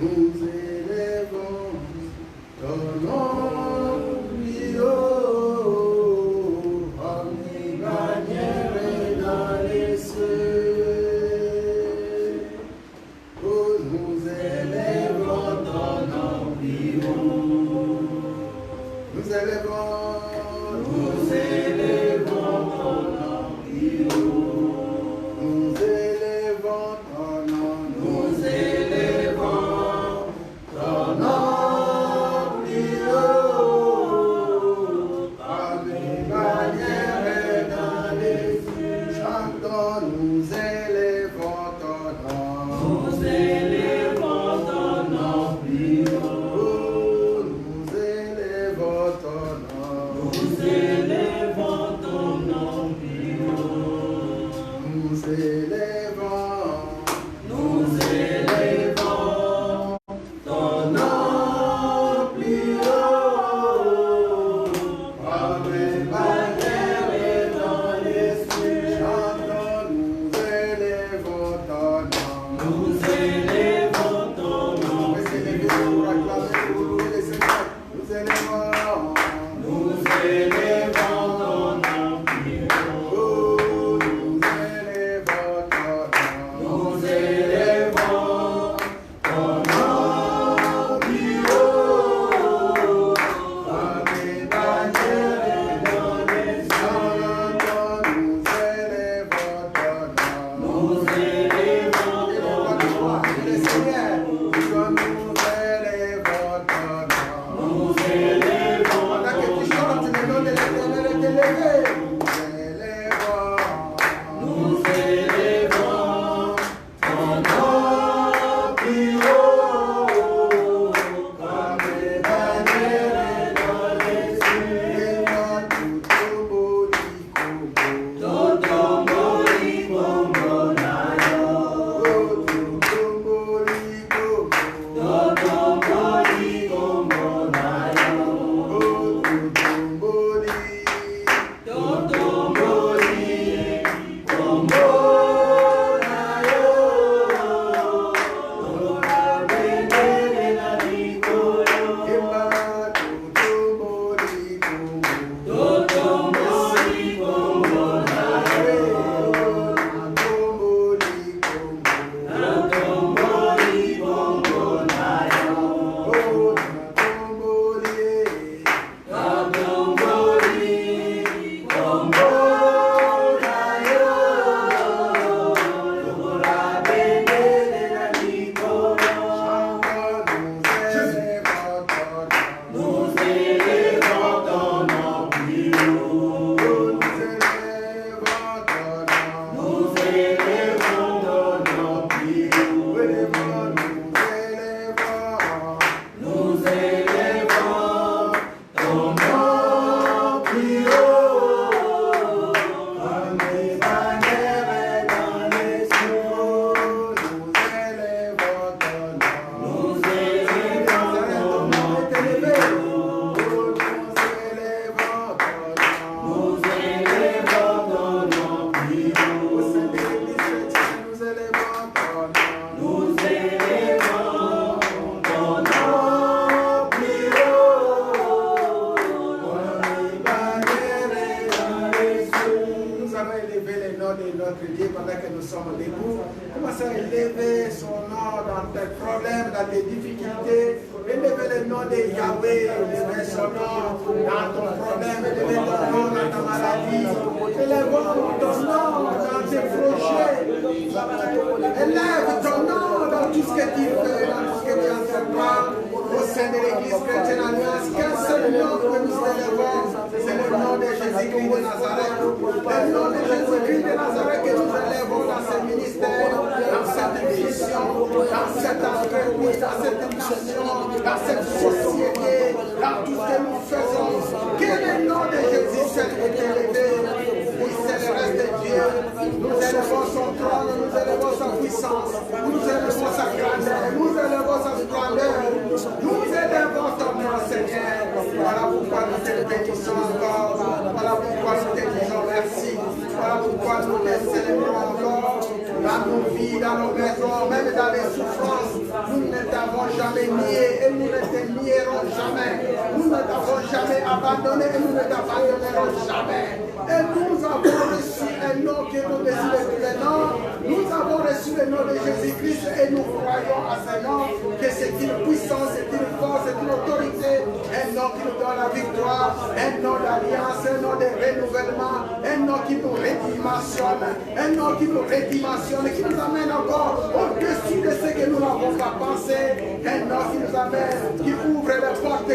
nous élevons ton nom plus haut, omni-bannière dans les cieux. Oh, nous élevons ton nom plus haut. Nous élevons ton nom plus haut. Nous élevons ton nom, nous élevons ton nom plus haut. Comme une bannière dans les cieux. Chantons, nous élevons ton nom. Nous élevons ton nom plus haut. Nous élevons ton nom. Nous élevons ton nom plus haut. Nous élevons ton nom plus haut. Comme une bannière dans les cieux. Chantons, nous élevons ton nom. Nous élevons ton nom. On va s'élever pour acclamer, pour louer le Seigneur. Nous élevons. Nous élevons ton nom plus haut. Nous élevons ton nom. Nous élevons ton nom plus haut. Comme une bannière dans les cieux. Nous élevons ton nom. Nous élevons ton nom. Le Seigneur, nous élevons ton nom. Nous élevons. Pendant que tu chantes, le nom de l'Éternel est élevé. Nous élevons ton nom plus haut. Comme une bannière dans les cieux. Toto mori kombo na yo. Toto mori kombo na yo. Toto mori kombo na yo. Ora benere na likolo. Toto mori kombo na yo. Toto mori kombo na yo. Toto mori kombo na yo. Ora benere na likolo. Nous élevons ton nom plus haut. Nous élevons ton nom plus haut. Nous élevons ton nom plus haut. Comme une bannière dans les cieux. Nous élevons ton nom. Nous élevons ton nom plus haut. Nous élevons ton nom plus haut. Nous élevons ton nom plus haut. Comme une bannière dans les cieux. Nous allons élever le nom de notre Dieu pendant que nous sommes debout. Commencez à élever son nom dans tes problèmes, dans tes difficultés. Élevez le nom de Yahweh, élevez son nom dans ton problème, élevez ton nom dans ta maladie. Élevons ton nom dans tes projets. Élève ton nom dans tout ce que tu fais, dans tout ce que tu entreprends. Au sein de l'Église chrétienne alliance, qu'un seul nom que nous élevons, c'est le nom de Jésus-Christ de Nazareth. Le nom de Jésus-Christ de Nazareth que nous élevons dans ce ministère, dans cette mission, dans cette entreprise, dans cette mission, dans cette société, dans tout ce que nous faisons. Que le nom de Jésus soit élevé. Oui, c'est le reste de Dieu. Nous élevons son trône, nous élevons sa puissance, nous élevons sa grandeur, nous élevons sa splendeur. Nous élevons ton nom, Seigneur. Voilà pourquoi nous te bénissons encore. Voilà pourquoi nous te disons merci. Voilà pourquoi nous te célébrons encore. Dans nos vies, dans nos maisons, même dans les souffrances, nous ne t'avons jamais nié et nous ne te nierons jamais. Nous ne t'avons jamais abandonné et nous ne t'abandonnerons jamais. Et nous avons reçu un nom qui est au-dessus de tous les noms. Nous avons reçu le nom de Jésus-Christ et nous croyons à ce nom que c'est une puissance, c'est une force, c'est une autorité. Un nom qui nous donne la victoire, un nom d'alliance, un nom de renouvellement, un nom qui nous redimensionne, un nom qui nous redimensionne, qui nous amène encore au-dessus de ce que nous n'avons pas pensé. Un nom qui nous amène, qui ouvre les portes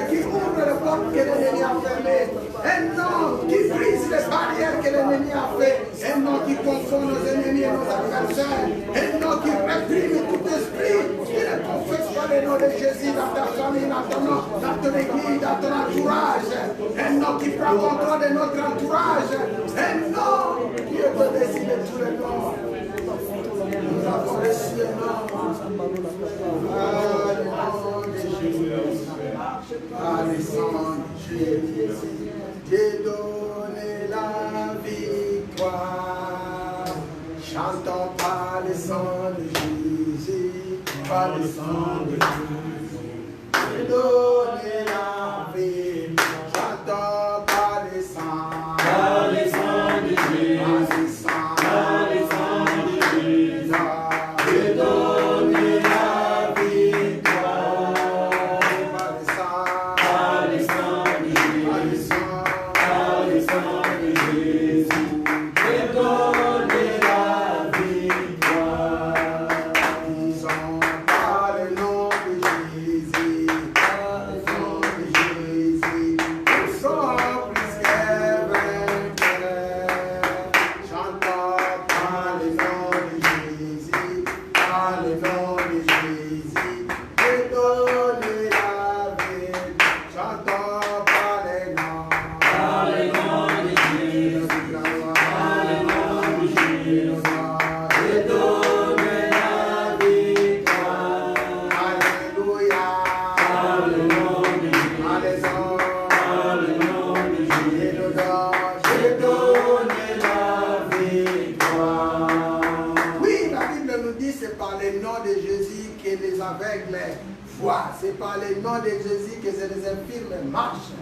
que l'ennemi a fermées. Un nom qui brise les barrières que l'ennemi a fait. Un nom qui confond nos ennemis et nos adversaires. Un nom qui réprime tout esprit qui ne confesse pas le nom de Jésus dans ta famille, dans ton église, dans ton entourage. Un nom qui prend contrôle de notre entourage. Un nom qui est au-dessus de tous les noms. Nous avons reçu le nom. Le nom de Jésus. Le sang de Jésus. J'ai donné la victoire. Chantons par le sang de Jésus, par le sang de Jésus. J'ai donné la victoire. Chantons par le sang. Par le sang de Jésus. Par le sang de Jésus. J'ai donné la victoire. Par le sang. Par le sang de Jésus. Par le sang. Par le sang de Jésus. J'ai donné la victoire. Disons par le nom de Jésus. Par le nom de Jésus. Nous sommes plus que vainqueurs. Chantons par le nom de Jésus. Par le nom de Jésus. J'ai donné la victoire. Chantons par le nom. Par le nom de Jésus. Par le nom de Jésus. J'ai donné la victoire. Alléluia. Par le nom de Jésus. Alléluia. Par le nom de Jésus. J'ai donné la victoire. Oui, la Bible nous dit c'est par le nom de Jésus que les aveugles voient. C'est par le nom de Jésus que les infirmes marchent.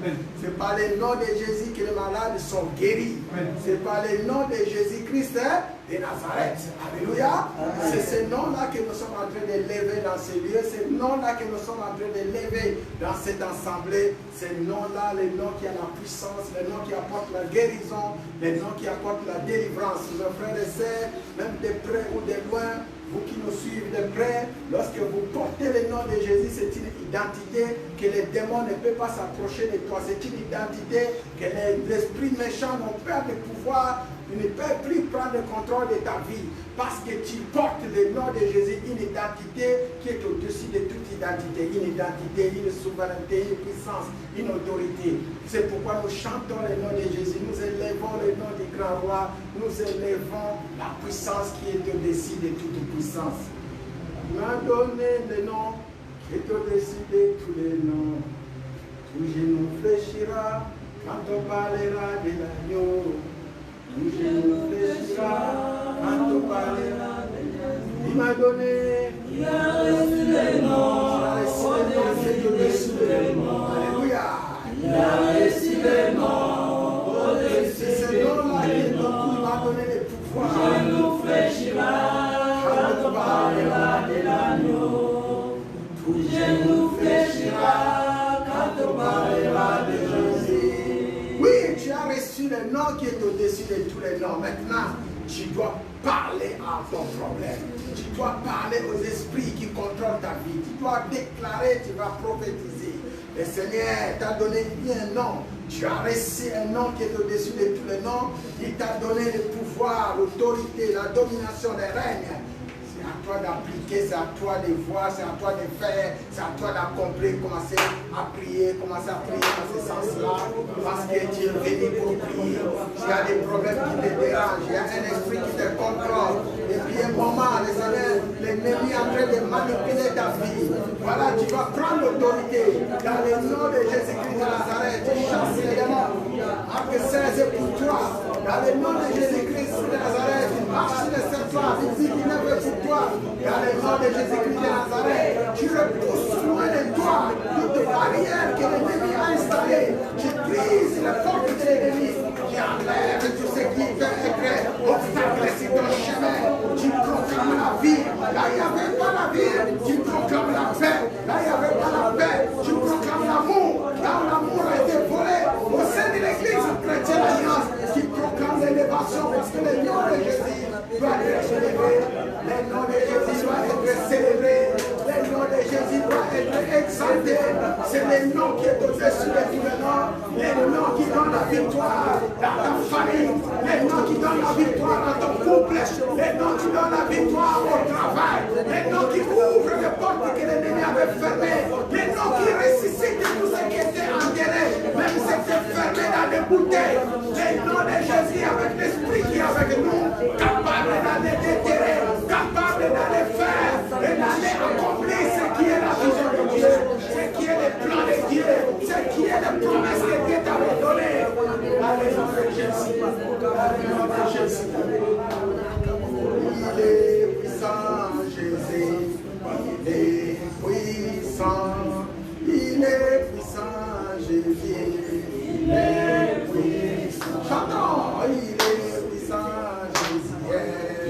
C'est par le nom de Jésus que les malades sont guéris. C'est par le nom de Jésus-Christ de Nazareth. Alléluia. C'est ce nom-là que nous sommes en train de lever dans ce lieu. C'est ce nom-là que nous sommes en train de lever dans cette assemblée. Ce nom-là, le nom qui a la puissance, le nom qui apporte la guérison, le nom qui apporte la délivrance. Mes frères et sœurs, même de près ou de loin, vous qui nous suivez de près, lorsque vous portez le nom de Jésus, c'est une identité que les démons ne peuvent pas s'approcher de toi. C'est une identité que les esprits méchants n'ont pas de pouvoir, ils ne peuvent plus prendre le contrôle de ta vie. Parce que tu portes le nom de Jésus, une identité qui est au-dessus de toute identité. Une identité, une souveraineté, une puissance, une autorité. C'est pourquoi nous chantons le nom de Jésus. Nous élevons le nom du grand roi. Nous élevons la puissance qui est au-dessus de toute puissance. Il m'a donné le nom qui est au-dessus de tous les noms. Tout genou fléchira quand on parlera de l'agneau. Tout genou fléchira quand on parlera de l'agneau. Il m'a donné. Il a reçu le nom. Il a reçu le nom qui est au-dessus des noms. Alléluia. Il a reçu le nom au-dessus. C'est ce nom-là qui est beaucoup. Il m'a donné le pouvoir. Tout genou fléchira quand on parlera de l'agneau. Tout genou fléchira quand on parlera de Jésus. Oui, tu as reçu le nom qui est au-dessus de tous les noms. Maintenant, tu dois parler à ton problème. Tu dois parler aux esprits qui contrôlent ta vie. Tu dois déclarer, tu vas prophétiser. Le Seigneur t'a donné un nom. Tu as reçu un nom qui est au-dessus de tous les noms. Il t'a donné le pouvoir, l'autorité, la domination des règnes. C'est à toi d'appliquer, c'est à toi de voir, c'est à toi de faire, c'est à toi d'accomplir, commencer à prier dans ce sens-là, parce que tu es venu pour prier. S'il y a des problèmes qui te dérangent, il y a un esprit qui te contrôle, et puis un moment, l'ennemi est en train de manipuler ta vie. Voilà, tu vas prendre l'autorité dans le nom de Jésus-Christ de Nazareth. Tu chasses les démons, que c'est pour toi. Dans le nom de Jésus-Christ de Nazareth, marche le serpent, il dit qu'il ne veut pour toi. Dans le nom de Jésus-Christ de Nazareth, tu repousses loin sur les portes de l'ennemi. Tu enlèves tout ce qui peut être obstacle sur ton chemin. Tu proclames la vie. Là, il n'y avait pas la vie. Tu proclames la paix. Là, il n'y avait pas la paix. Tu proclames l'amour. Là où l'amour a été volé. Au sein de l'église chrétienne alliance, qui proclame l'élévation parce que le nom de Jésus doit être élevé. Le nom de Jésus doit être célébré. Le nom de Jésus doit être exalté. C'est le nom qui est au-dessus de tous les noms. Le nom qui donne la victoire dans ta famille. Le nom qui donne la victoire dans ton couple. Le nom qui donne la victoire au travail. Le nom qui ouvre les portes que l'ennemi avait fermées. Le nom qui ressuscite tout ce qui était enterré. Même si c'était fermé dans les bouteilles. Le nom de Jésus avec l'esprit qui est avec nous. Capable d'aller déterrer. Capable d'aller faire. Et d'aller accomplir ce qui est la vision de Dieu. Ce qui est le plan de Dieu. Ce qui est la promesse que Dieu t'avait donnée. Alléluia Jésus. Alléluia Jésus. Il est puissant Jésus. Il est puissant. Il est puissant Jésus. Il est puissant. Chantons. Il est puissant Jésus.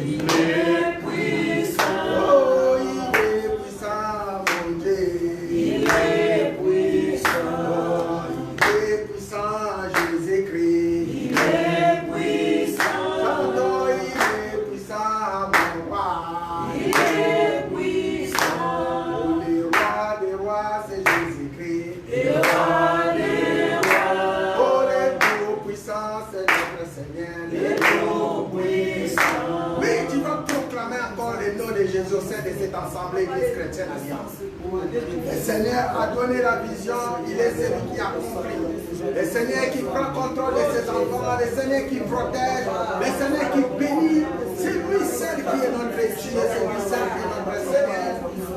Il est puissant. Oh, il est puissant mon Dieu. Il est puissant. Il est puissant Jésus-Christ. Il est puissant. Chantons. Il est puissant mon roi. Il est puissant. Le roi des rois c'est Jésus-Christ. Le roi des rois. Oh, le tout puissant c'est notre Seigneur. Le tout puissant. Oui, tu vas proclamer encore le nom de Jésus au sein de cette assemblée Église chrétienne alliance. Le Seigneur a donné la vision, il est celui qui a compris. Le Seigneur qui prend contrôle de ses enfants, le Seigneur qui protège, le Seigneur qui bénit. C'est lui seul qui est notre Dieu, c'est lui seul qui est notre Seigneur.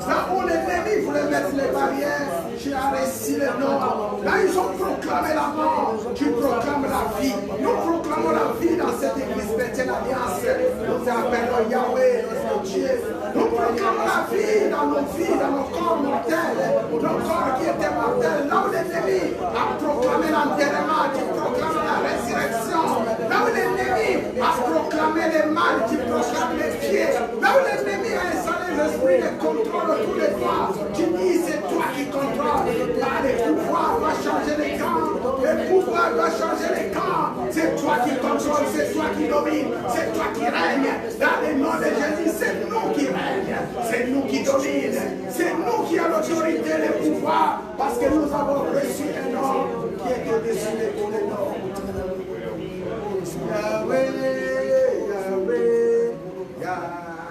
Là où l'ennemi voulait mettre les barrières, tu as réussi le nom. Là ils ont proclamé la mort, tu proclames la vie. Nous proclamons la vie dans cette Église chrétienne alliance. Nous appelons Yahweh, notre Dieu. Nous proclamons la vie dans nos vies, dans nos corps mortels, nos corps qui étaient mortels. Là où l'ennemi a proclamé l'enterrement, tu proclames la résurrection. Là où l'ennemi a proclamé le mal, tu proclames les pieds. Là où l'ennemi a installé l'esprit de contrôle autour de toi, tu dis c'est toi qui contrôles. Là, le pouvoir va changer les camps. Le pouvoir va changer les camps. C'est toi qui contrôles, c'est toi qui domine, c'est toi qui règne. Dans le nom de Jésus, c'est nous qui règne, c'est nous qui domine, c'est nous qui avons l'autorité et le pouvoir, parce que nous avons reçu un nom qui est au-dessus de tous les noms. Yahweh, Yahweh, Yahweh,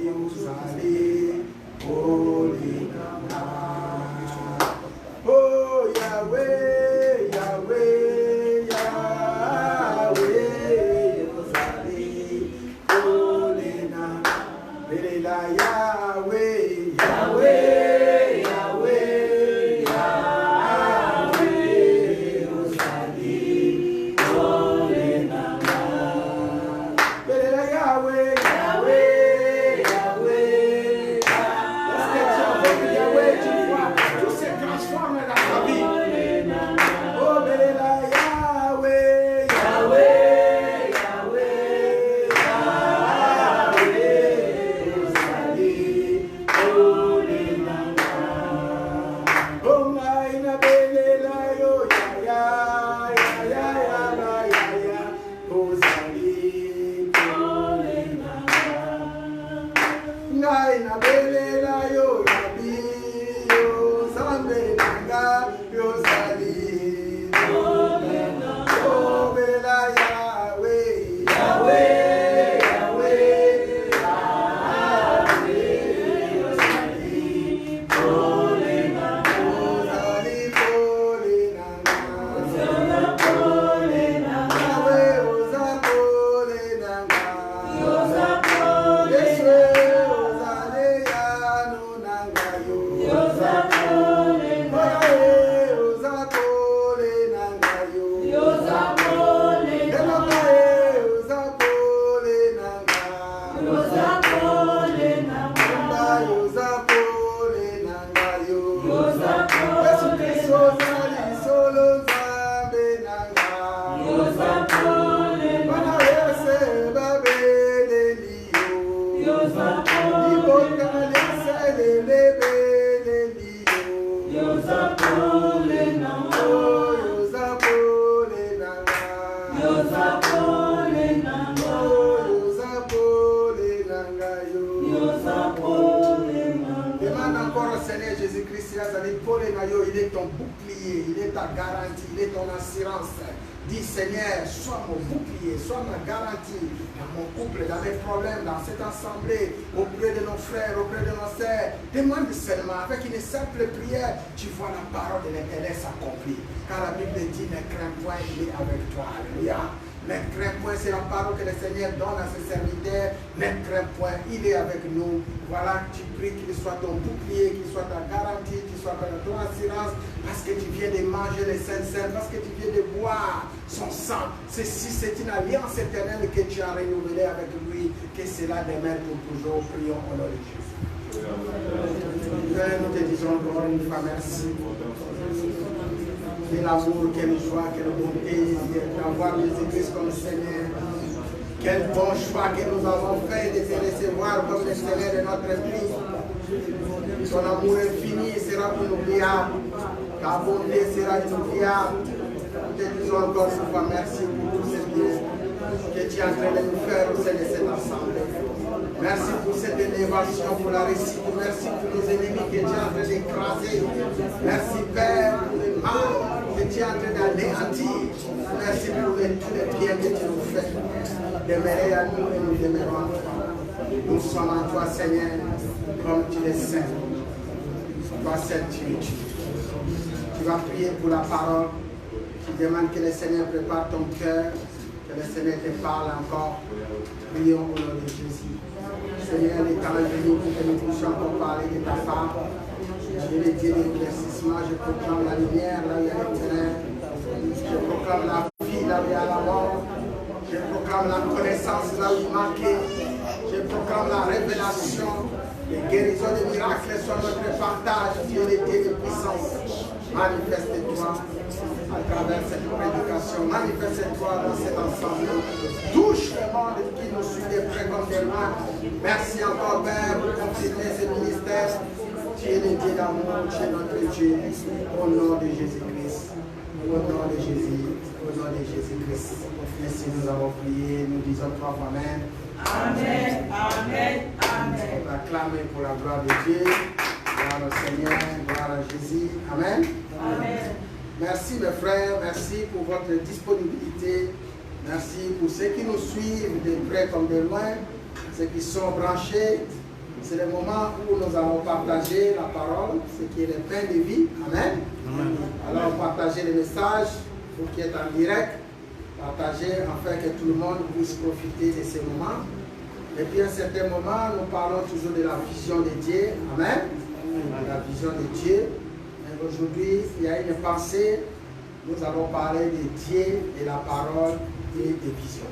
Yerushalayim, Holy Nana. Oh Yahweh, Yahweh, Yahweh, Yerushalayim, Holy Nana. Belila Yahweh, Yahweh, Yahweh, Yahweh, Yerushalayim, Holy Nana. Belila Yahweh, Yahweh, Yahweh, Yahweh. Yahweh, tu vois, tout se transforme dans ta vie. Oh, Belila Yahweh, Yahweh, Yahweh, Yahweh, Yerushalayim, Holy Nana. Oh, Maina Belila yo, ya, ya, Yerushalayim, Holy Nana. Naina Belela yo Rabbi yo Zambe Nanga yo Sali yo Bela Yahweh Yahweh Yahweh Yahweh yo Sali Holy Nanga Sali Holy Nanga Zala Holy Nanga Yahweh Oza Holy Nanga Oza Holy Nanga. Seigneur Jésus-Christ, il est ton bouclier, il est ta garantie, il est ton assurance. Dis Seigneur, sois mon bouclier, sois ma garantie dans mon couple, dans mes problèmes, dans cette assemblée, auprès de nos frères, auprès de nos sœurs. Demande seulement, avec une simple prière, tu vois la parole de l'Éternel s'accomplir. Car la Bible dit, ne crains point, il est avec toi. Alléluia. Ne crains point, c'est la parole que le Seigneur donne à ses serviteurs. Ne crains point, il est avec nous. Voilà, tu pries qu'il soit ton bouclier, qu'il soit ta garantie, qu'il soit ton assurance, parce que tu viens de manger les saints, parce que tu viens de boire son sang. Ceci, c'est une alliance éternelle que tu as renouvelée avec lui, que cela demeure pour toujours. Prions au nom de Jésus. Père, nous te disons encore une fois merci. Quel amour, quelle joie, quelle bonté d'avoir Jésus-Christ comme Seigneur. Quel bon choix que nous avons fait de te recevoir comme le Seigneur de notre vie. Son amour infini sera inoubliable. Ta bonté sera inoubliable. Nous te disons encore une fois merci pour tous ces biens que tu es en train de nous faire au sein de cette assemblée. Merci pour cette élévation, pour la réussite. Merci pour nos ennemis que tu es en train d'écraser. Merci Père pour le mal que tu es en train d'anéantir. Merci pour tous les biens que tu nous fais. Demeurer à nous et nous demeurons en toi. Nous sommes en toi, Seigneur, comme tu le sais. Toi seul tu es Dieu. Tu vas prier pour la parole. Tu demandes que le Seigneur prépare ton cœur, que le Seigneur te parle encore. Prions au nom de Jésus. Seigneur, les temps est venu pour que nous puissions encore parler de ta femme. Je vais dire l'éclaircissement, je proclame la lumière là où il y a les ténèbres. Je proclame la vie là où il y a la mort. Je proclame la connaissance là où il manquait. Je proclame la révélation. Les guérisons, les miracles sont notre partage. Dieu est Dieu de puissance. Manifeste-toi à travers cette prédication. Manifeste-toi dans cet ensemble. Touche le monde qui nous suit de près comme de loin. Merci encore, Père, pour continuer ce ministère. Tu es le Dieu d'amour, tu es notre Dieu. Au nom de Jésus-Christ. Au nom de Jésus. Au nom de Jésus-Christ. Ainsi nous avons prié. Nous disons trois fois Amen. Amen. Amen. Amen. On acclame pour la gloire de Dieu. Gloire au Seigneur. Gloire à Jésus. Amen. Amen. Merci mes frères, merci pour votre disponibilité. Merci pour ceux qui nous suivent de près comme de loin, ceux qui sont branchés. C'est le moment où nous allons partager la parole, ce qui est le pain de vie. Amen. Amen. Alors partagez le message, vous qui êtes en direct, partagez afin que tout le monde puisse profiter de ces moments. Et puis à un certain moment, nous parlons toujours de la vision de Dieu. Amen. La vision de Dieu. Aujourd'hui, il y a une pensée. Nous allons parler de Dieu, de la parole et des visions.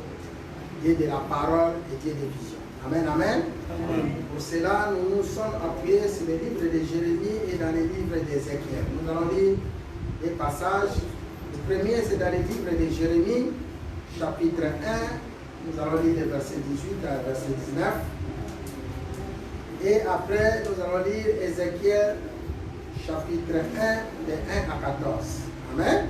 Dieu de la parole et Dieu des visions. Amen, amen. Amen. Pour cela, nous nous sommes appuyés sur le livre de Jérémie et dans le livre d'Ézéchiel. Nous allons lire des passages. Le premier, c'est dans le livre de Jérémie, chapitre 1. Nous allons lire les versets 18 à verset 19. Et après, nous allons lire Ézéchiel, chapitre 1, de 1 à 14. Amen.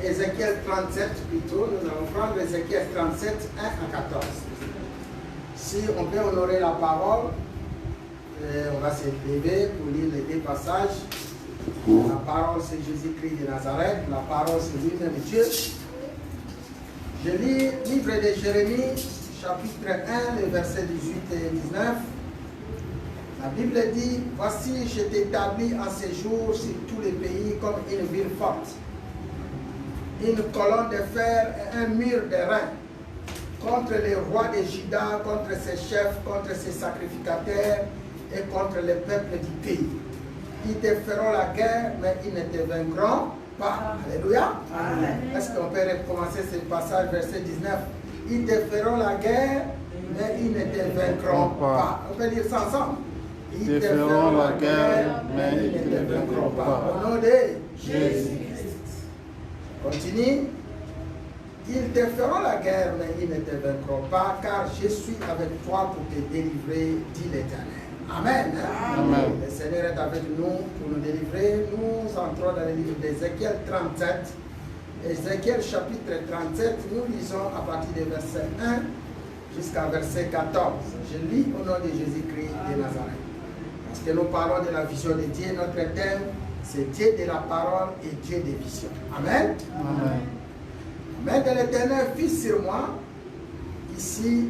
Ézéchiel 37 plutôt, nous allons prendre Ézéchiel 37, 1 à 14. Si on peut honorer la parole, on va se lever pour lire les deux passages. La parole c'est Jésus-Christ de Nazareth, la parole c'est lui-même Dieu. Je lis livre de Jérémie, chapitre 1, les versets 18 et 19. La Bible dit, voici, je t'établis en séjour sur tous les pays comme une ville forte, une colonne de fer et un mur de reins, contre les rois de Juda, contre ses chefs, contre ses sacrificateurs et contre les peuples du pays. Ils te feront la guerre, mais ils ne te vaincront pas. Alléluia. Est-ce qu'on peut recommencer ce passage, verset 19? Ils te feront la guerre, mais ils ne te vaincront pas. On peut dire ça ensemble. Ils te feront la guerre, mais ils ne te vaincront pas. Au nom de Jésus-Christ. Continue. Ils te feront la guerre, mais ils ne te vaincront pas, car je suis avec toi pour te délivrer, dit l'Éternel. Amen. Amen. Le Seigneur est avec nous pour nous délivrer. Nous entrons dans le livre d'Ézéchiel 37. Ézéchiel chapitre 37, nous lisons à partir du verset 1 jusqu'à verset 14. Je lis au nom de Jésus-Christ de Nazareth. Parce que nous parlons de la vision de Dieu. Notre thème, c'est Dieu de la parole et Dieu des visions. Amen. Amen. Main de l'Éternel fils sur moi. Ici,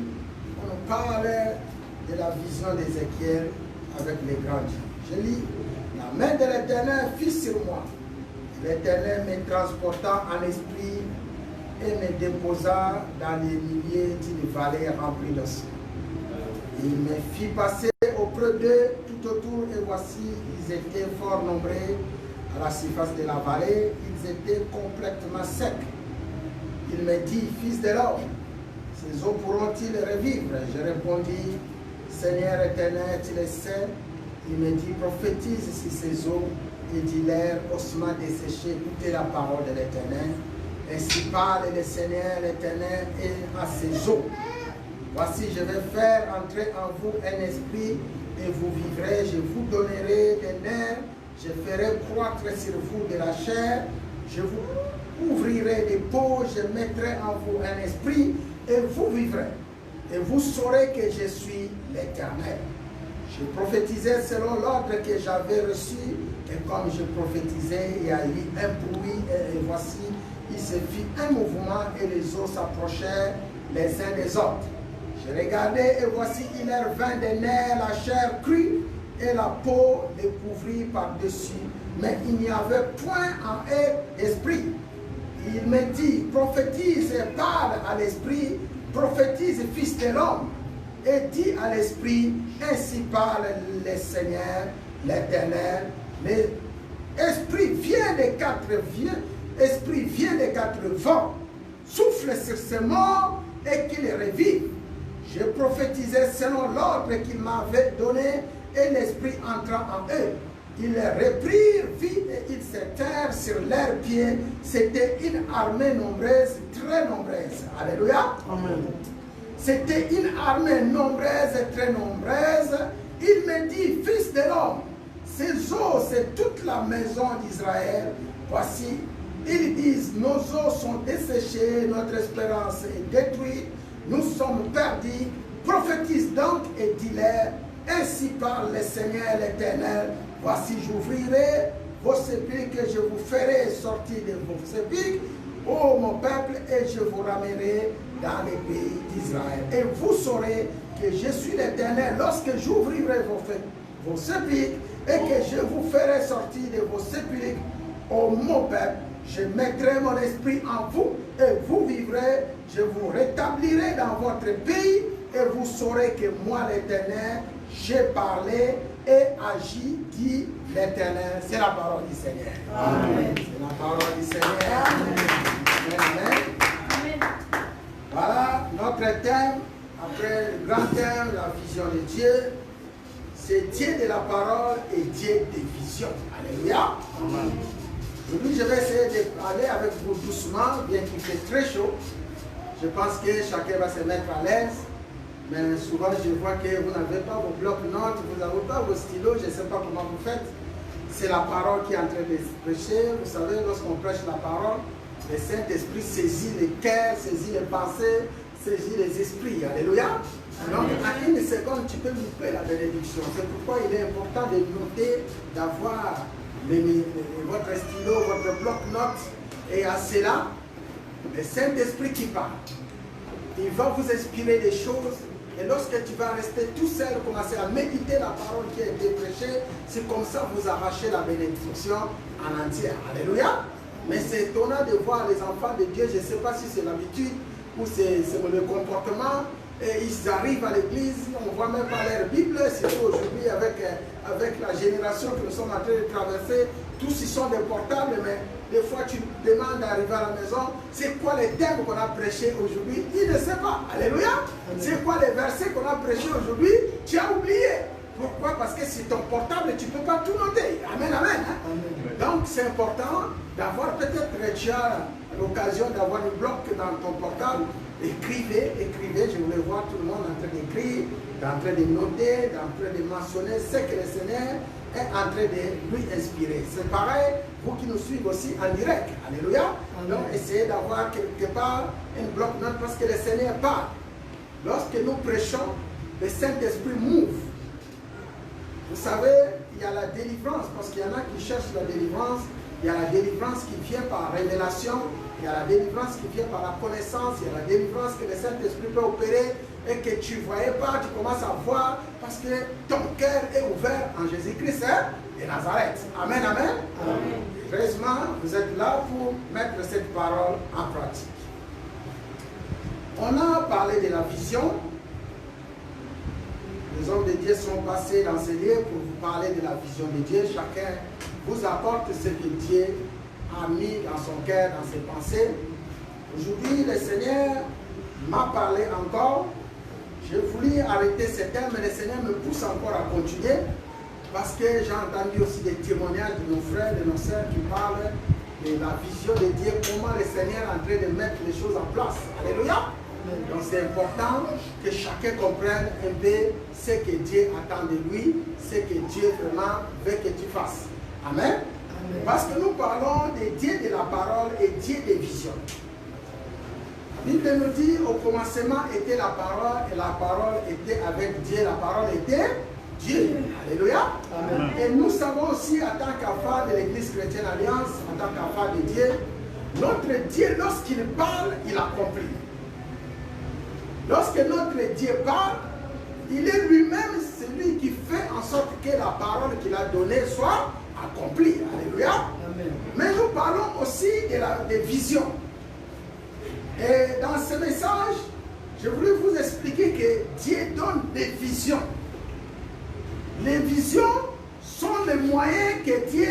on nous parle de la vision d'Ézéchiel avec les grands dieux. Je lis, la main de l'Éternel fils sur moi. L'Éternel me transporta en esprit et me déposa dans les milieux d'une vallée remplie de sang. Il me fit passer auprès d'eux tout autour, et voici, ils étaient fort nombreux à la surface de la vallée. Ils étaient complètement secs. Il me dit, fils de l'homme, ces eaux pourront-ils revivre? Je répondis, Seigneur éternel, tu le sais. Il me dit, prophétise sur ces eaux et dis-leur, ossements desséchés, écoutez la parole de l'Éternel. Ainsi parle le Seigneur l'Éternel et à ces eaux. Voici, je vais faire entrer en vous un esprit et vous vivrez. Je vous donnerai des nerfs. Je ferai croître sur vous de la chair. Je vous ouvrirai des peaux. Je mettrai en vous un esprit et vous vivrez. Et vous saurez que je suis l'Éternel. Je prophétisais selon l'ordre que j'avais reçu. Et comme je prophétisais, il y a eu un bruit. Et voici, il se fit un mouvement et les eaux s'approchèrent les uns des autres. Je regardais et voici il leur vint des nerfs, la chair crue et la peau les couvrit par-dessus. Mais il n'y avait point en eux d'esprit. Il me dit, prophétise et parle à l'esprit, prophétise fils de l'homme. Et dit à l'esprit, ainsi parle le Seigneur, l'Éternel. L'esprit vient des quatre vents, souffle sur ces morts et qu'ils revivent. Je prophétisais selon l'ordre qu'il m'avait donné et l'esprit entra en eux. Ils reprirent vie et ils s'étèrent sur leurs pieds. C'était une armée nombreuse, très nombreuse. Alléluia. Amen. C'était une armée nombreuse et très nombreuse. Il me dit, fils de l'homme, ces eaux, c'est toute la maison d'Israël. Voici, ils disent, nos eaux sont desséchées, notre espérance est détruite. Nous sommes perdus. Prophétise donc et dis-leur, ainsi parle le Seigneur l'Éternel. Voici, j'ouvrirai vos sépulcres et je vous ferai sortir de vos sépulcres, ô mon peuple, et je vous ramènerai dans les pays d'Israël. Et vous saurez que je suis l'Éternel lorsque j'ouvrirai vos sépulcres et que je vous ferai sortir de vos sépulcres, ô mon peuple. Je mettrai mon esprit en vous et vous vivrez. Je vous rétablirai dans votre pays et vous saurez que moi l'Éternel, j'ai parlé et agi, dit l'Éternel. C'est la parole du Seigneur. Amen. C'est la parole du Seigneur. Amen. Amen. Amen. Voilà notre thème, après le grand thème, la vision de Dieu. C'est Dieu de la parole et Dieu des visions. Alléluia. Amen. Aujourd'hui, je vais essayer d'aller avec vous doucement, bien qu'il fait très chaud. Je pense que chacun va se mettre à l'aise. Mais souvent, je vois que vous n'avez pas vos blocs-notes, vous n'avez pas vos stylos, je ne sais pas comment vous faites. C'est la parole qui est en train de prêcher. Vous savez, lorsqu'on prêche la parole, le Saint-Esprit saisit les cœurs, saisit les pensées, saisit les esprits. Alléluia. Donc, à une seconde, tu peux louper la bénédiction. C'est pourquoi il est important de noter, d'avoir votre stylo, votre bloc-notes, et à cela, le Saint-Esprit qui parle. Il va vous inspirer des choses, et lorsque tu vas rester tout seul, commencer à méditer la parole qui a été prêchée, c'est comme ça que vous arrachez la bénédiction en entière. Alléluia. Mais c'est étonnant de voir les enfants de Dieu, je ne sais pas si c'est l'habitude ou c'est le comportement. Et ils arrivent à l'église, on ne voit même pas leur Bible, surtout aujourd'hui avec la génération que nous sommes en train de traverser, tous ils sont des portables, mais des fois tu demandes d'arriver à la maison, c'est quoi les thèmes qu'on a prêchés aujourd'hui? Il ne sait pas. Alléluia. C'est quoi les versets qu'on a prêchés aujourd'hui? Tu as oublié. Pourquoi? Parce que sur ton portable, tu ne peux pas tout noter. Amen, amen. Hein? Donc c'est important d'avoir peut-être, tu as l'occasion d'avoir un bloc dans ton portable. Écrivez, je voulais voir tout le monde en train d'écrire, en train de noter, en train de mentionner ce que le Seigneur est en train de lui inspirer. C'est pareil, vous qui nous suivez aussi en direct. Alléluia. Donc essayez d'avoir quelque part un bloc-notes parce que le Seigneur parle. Lorsque nous prêchons, le Saint-Esprit move. Vous savez, il y a la délivrance, parce qu'il y en a qui cherchent la délivrance. Il y a la délivrance qui vient par révélation, il y a la délivrance qui vient par la connaissance, il y a la délivrance que le Saint-Esprit peut opérer et que tu ne voyais pas, tu commences à voir parce que ton cœur est ouvert en Jésus-Christ de Nazareth. Amen, amen. Amen. Heureusement, vous êtes là pour mettre cette parole en pratique. On a parlé de la vision. Les hommes de Dieu sont passés dans ces lieux pour vous parler de la vision de Dieu. Chacun vous apporte ce que Dieu a mis dans son cœur, dans ses pensées. Aujourd'hui, le Seigneur m'a parlé encore. J'ai voulu arrêter ce thème, mais le Seigneur me pousse encore à continuer parce que j'ai entendu aussi des témoignages de nos frères, de nos sœurs qui parlent de la vision de Dieu, comment le Seigneur est en train de mettre les choses en place. Alléluia. Donc c'est important que chacun comprenne un peu ce que Dieu attend de lui, ce que Dieu vraiment veut que tu fasses. Amen. Amen. Parce que nous parlons de Dieu de la parole et Dieu des visions. La Bible nous dit au commencement était la parole et la parole était avec Dieu. La parole était Dieu. Alléluia. Amen. Et nous savons aussi en tant qu'enfants de l'Église chrétienne Alliance, en tant qu'enfants de Dieu, notre Dieu lorsqu'il parle, il accomplit. Lorsque notre Dieu parle, il est lui-même celui qui fait en sorte que la parole qu'il a donnée soit accomplie. Alléluia. Amen. Mais nous parlons aussi des visions. Et dans ce message, je voulais vous expliquer que Dieu donne des visions. Les visions sont les moyens que Dieu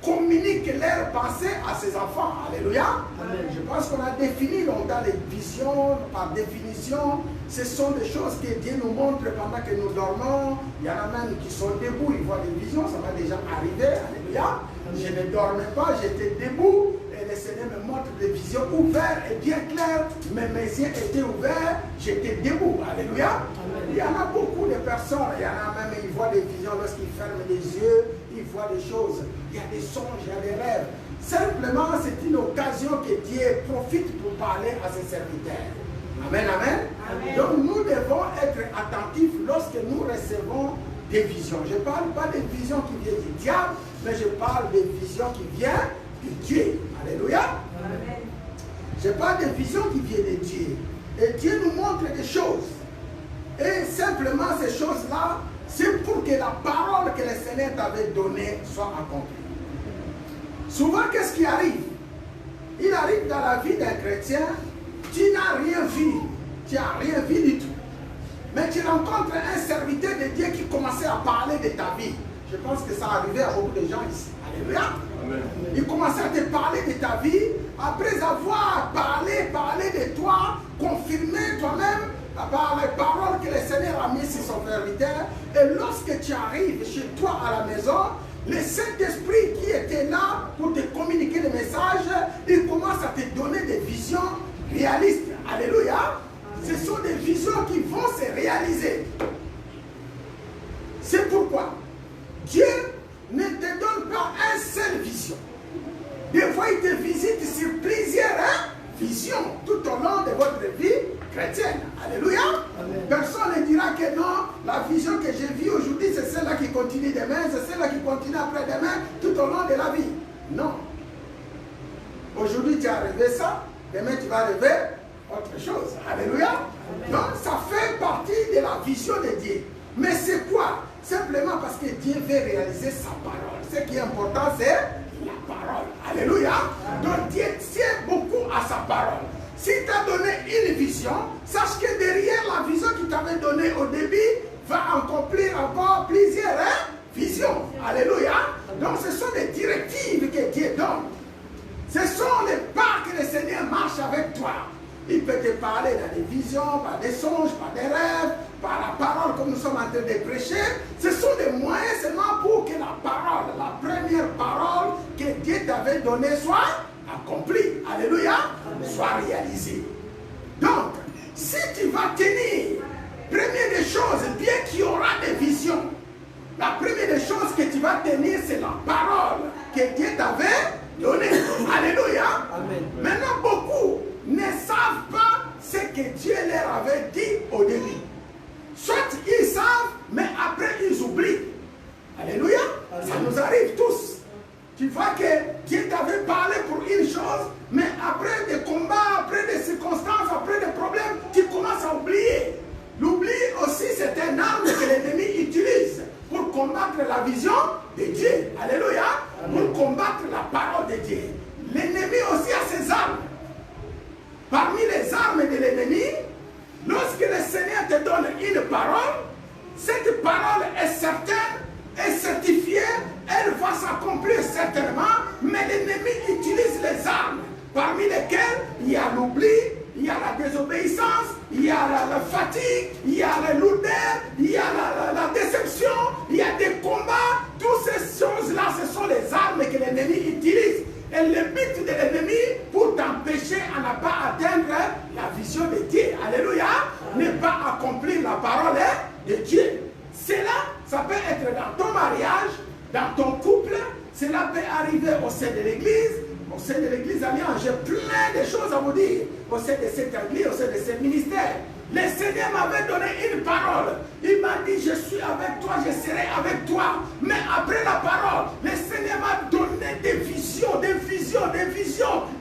communique leurs pensées à ses enfants. Alléluia. Amen. Je pense qu'on a défini longtemps les visions. Par définition, ce sont des choses que Dieu nous montre pendant que nous dormons. Il y en a même qui sont debout, ils voient des visions, ça va déjà arriver. Alléluia. Je ne dormais pas, j'étais debout et le Seigneur me montre des visions ouvertes et bien claires. Mais mes yeux étaient ouverts, j'étais debout. Alléluia. Amen. Il y en a beaucoup de personnes, il y en a même, ils voient des visions lorsqu'ils ferment les yeux, ils voient des choses. Il y a des songes, il y a des rêves. Simplement, c'est une occasion que Dieu profite pour parler à ses serviteurs. Amen, amen. Amen. Donc, nous devons être attentifs lorsque nous recevons des visions. Je ne parle pas des visions qui viennent du diable, mais je parle des visions qui viennent de Dieu. Alléluia. Amen. Je parle des visions qui viennent de Dieu. Et Dieu nous montre des choses. Et simplement, ces choses-là, c'est pour que la parole que le Seigneur t'avait donnée soit accomplie. Souvent, qu'est-ce qui arrive? Il arrive dans la vie d'un chrétien, tu n'as rien vu. Tu n'as rien vu du tout. Mais tu rencontres un serviteur de Dieu qui commençait à parler de ta vie. Je pense que ça arrivait à beaucoup de gens ici. Alléluia. Amen. Il commençait à te parler de ta vie. Après avoir parlé de toi, confirmé toi-même par les paroles que le Seigneur a mises sur son serviteur. Et lorsque tu arrives chez toi à la maison, le Saint-Esprit qui était là pour te communiquer le message, il commence à te donner des visions réalistes. Alléluia. Ce sont des visions qui vont se réaliser. C'est pourquoi Dieu ne te donne pas une seule vision. Des fois, il te visite sur plusieurs visions tout au long de votre vie chrétienne. Alléluia. Amen. Personne ne dira que non, la vision que j'ai vue aujourd'hui, c'est celle-là qui continue demain, c'est celle-là qui continue après-demain, tout au long de la vie. Non. Aujourd'hui, tu as rêvé ça, demain, tu vas rêver autre chose. Alléluia. Amen. Donc, ça fait partie de la vision de Dieu. Mais c'est quoi? Simplement parce que Dieu veut réaliser sa parole. Ce qui est important, c'est la parole. Alléluia. Amen. Donc, Dieu tient beaucoup à sa parole. S'il t'a donné une vision, sache que derrière la vision qu'il t'avait donnée au début, va accomplir encore plusieurs visions. Alléluia. Donc, ce sont des directives que Dieu donne. Ce sont les pas que le Seigneur marche avec toi. Il peut te parler dans des visions, par des songes, par des rêves, par la parole comme nous sommes en train de prêcher. Ce sont des moyens seulement pour que la parole, la première parole que Dieu t'avait donnée soit accomplie. Alléluia. Soit réalisée. Donc, si tu vas tenir, première des choses, bien qu'il y aura des visions, la première des choses que tu vas tenir, c'est la parole que Dieu t'avait donnée. Alléluia. Amen. Maintenant, beaucoup ne savent pas ce que Dieu leur avait dit au début. Soit ils savent, mais après ils oublient. Tu vois que Dieu t'avait parlé pour une chose, mais après des combats, après des circonstances, après des problèmes, tu commences à oublier. L'oubli aussi, c'est un arme que l'ennemi utilise pour combattre la vision de Dieu. Alléluia. Pour combattre la parole de Dieu. L'ennemi aussi a ses armes. Parmi les armes de l'ennemi, lorsque le Seigneur te donne une parole, cette parole est certaine, est certifiée, elle va s'accomplir certainement, mais l'ennemi utilise les armes, parmi lesquelles il y a l'oubli, il y a la désobéissance, il y a la fatigue, il y a la lourdeur, il y a la déception, il y a des combats. Toutes ces choses-là, ce sont les armes que l'ennemi utilise. Et le but de l'ennemi pour t'empêcher à ne pas atteindre la vision de Dieu. Alléluia. Ne pas accomplir la parole de Dieu. Cela, ça peut être dans ton mariage, dans ton couple. Cela peut arriver au sein de l'église. Au sein de l'église Alliance, j'ai plein de choses à vous dire. Au sein de cette église, au sein de ce ministère. Le Seigneur m'avait donné une parole. Il m'a dit, je suis avec toi, je serai avec toi. Mais après la parole, le Seigneur m'a donné des visions,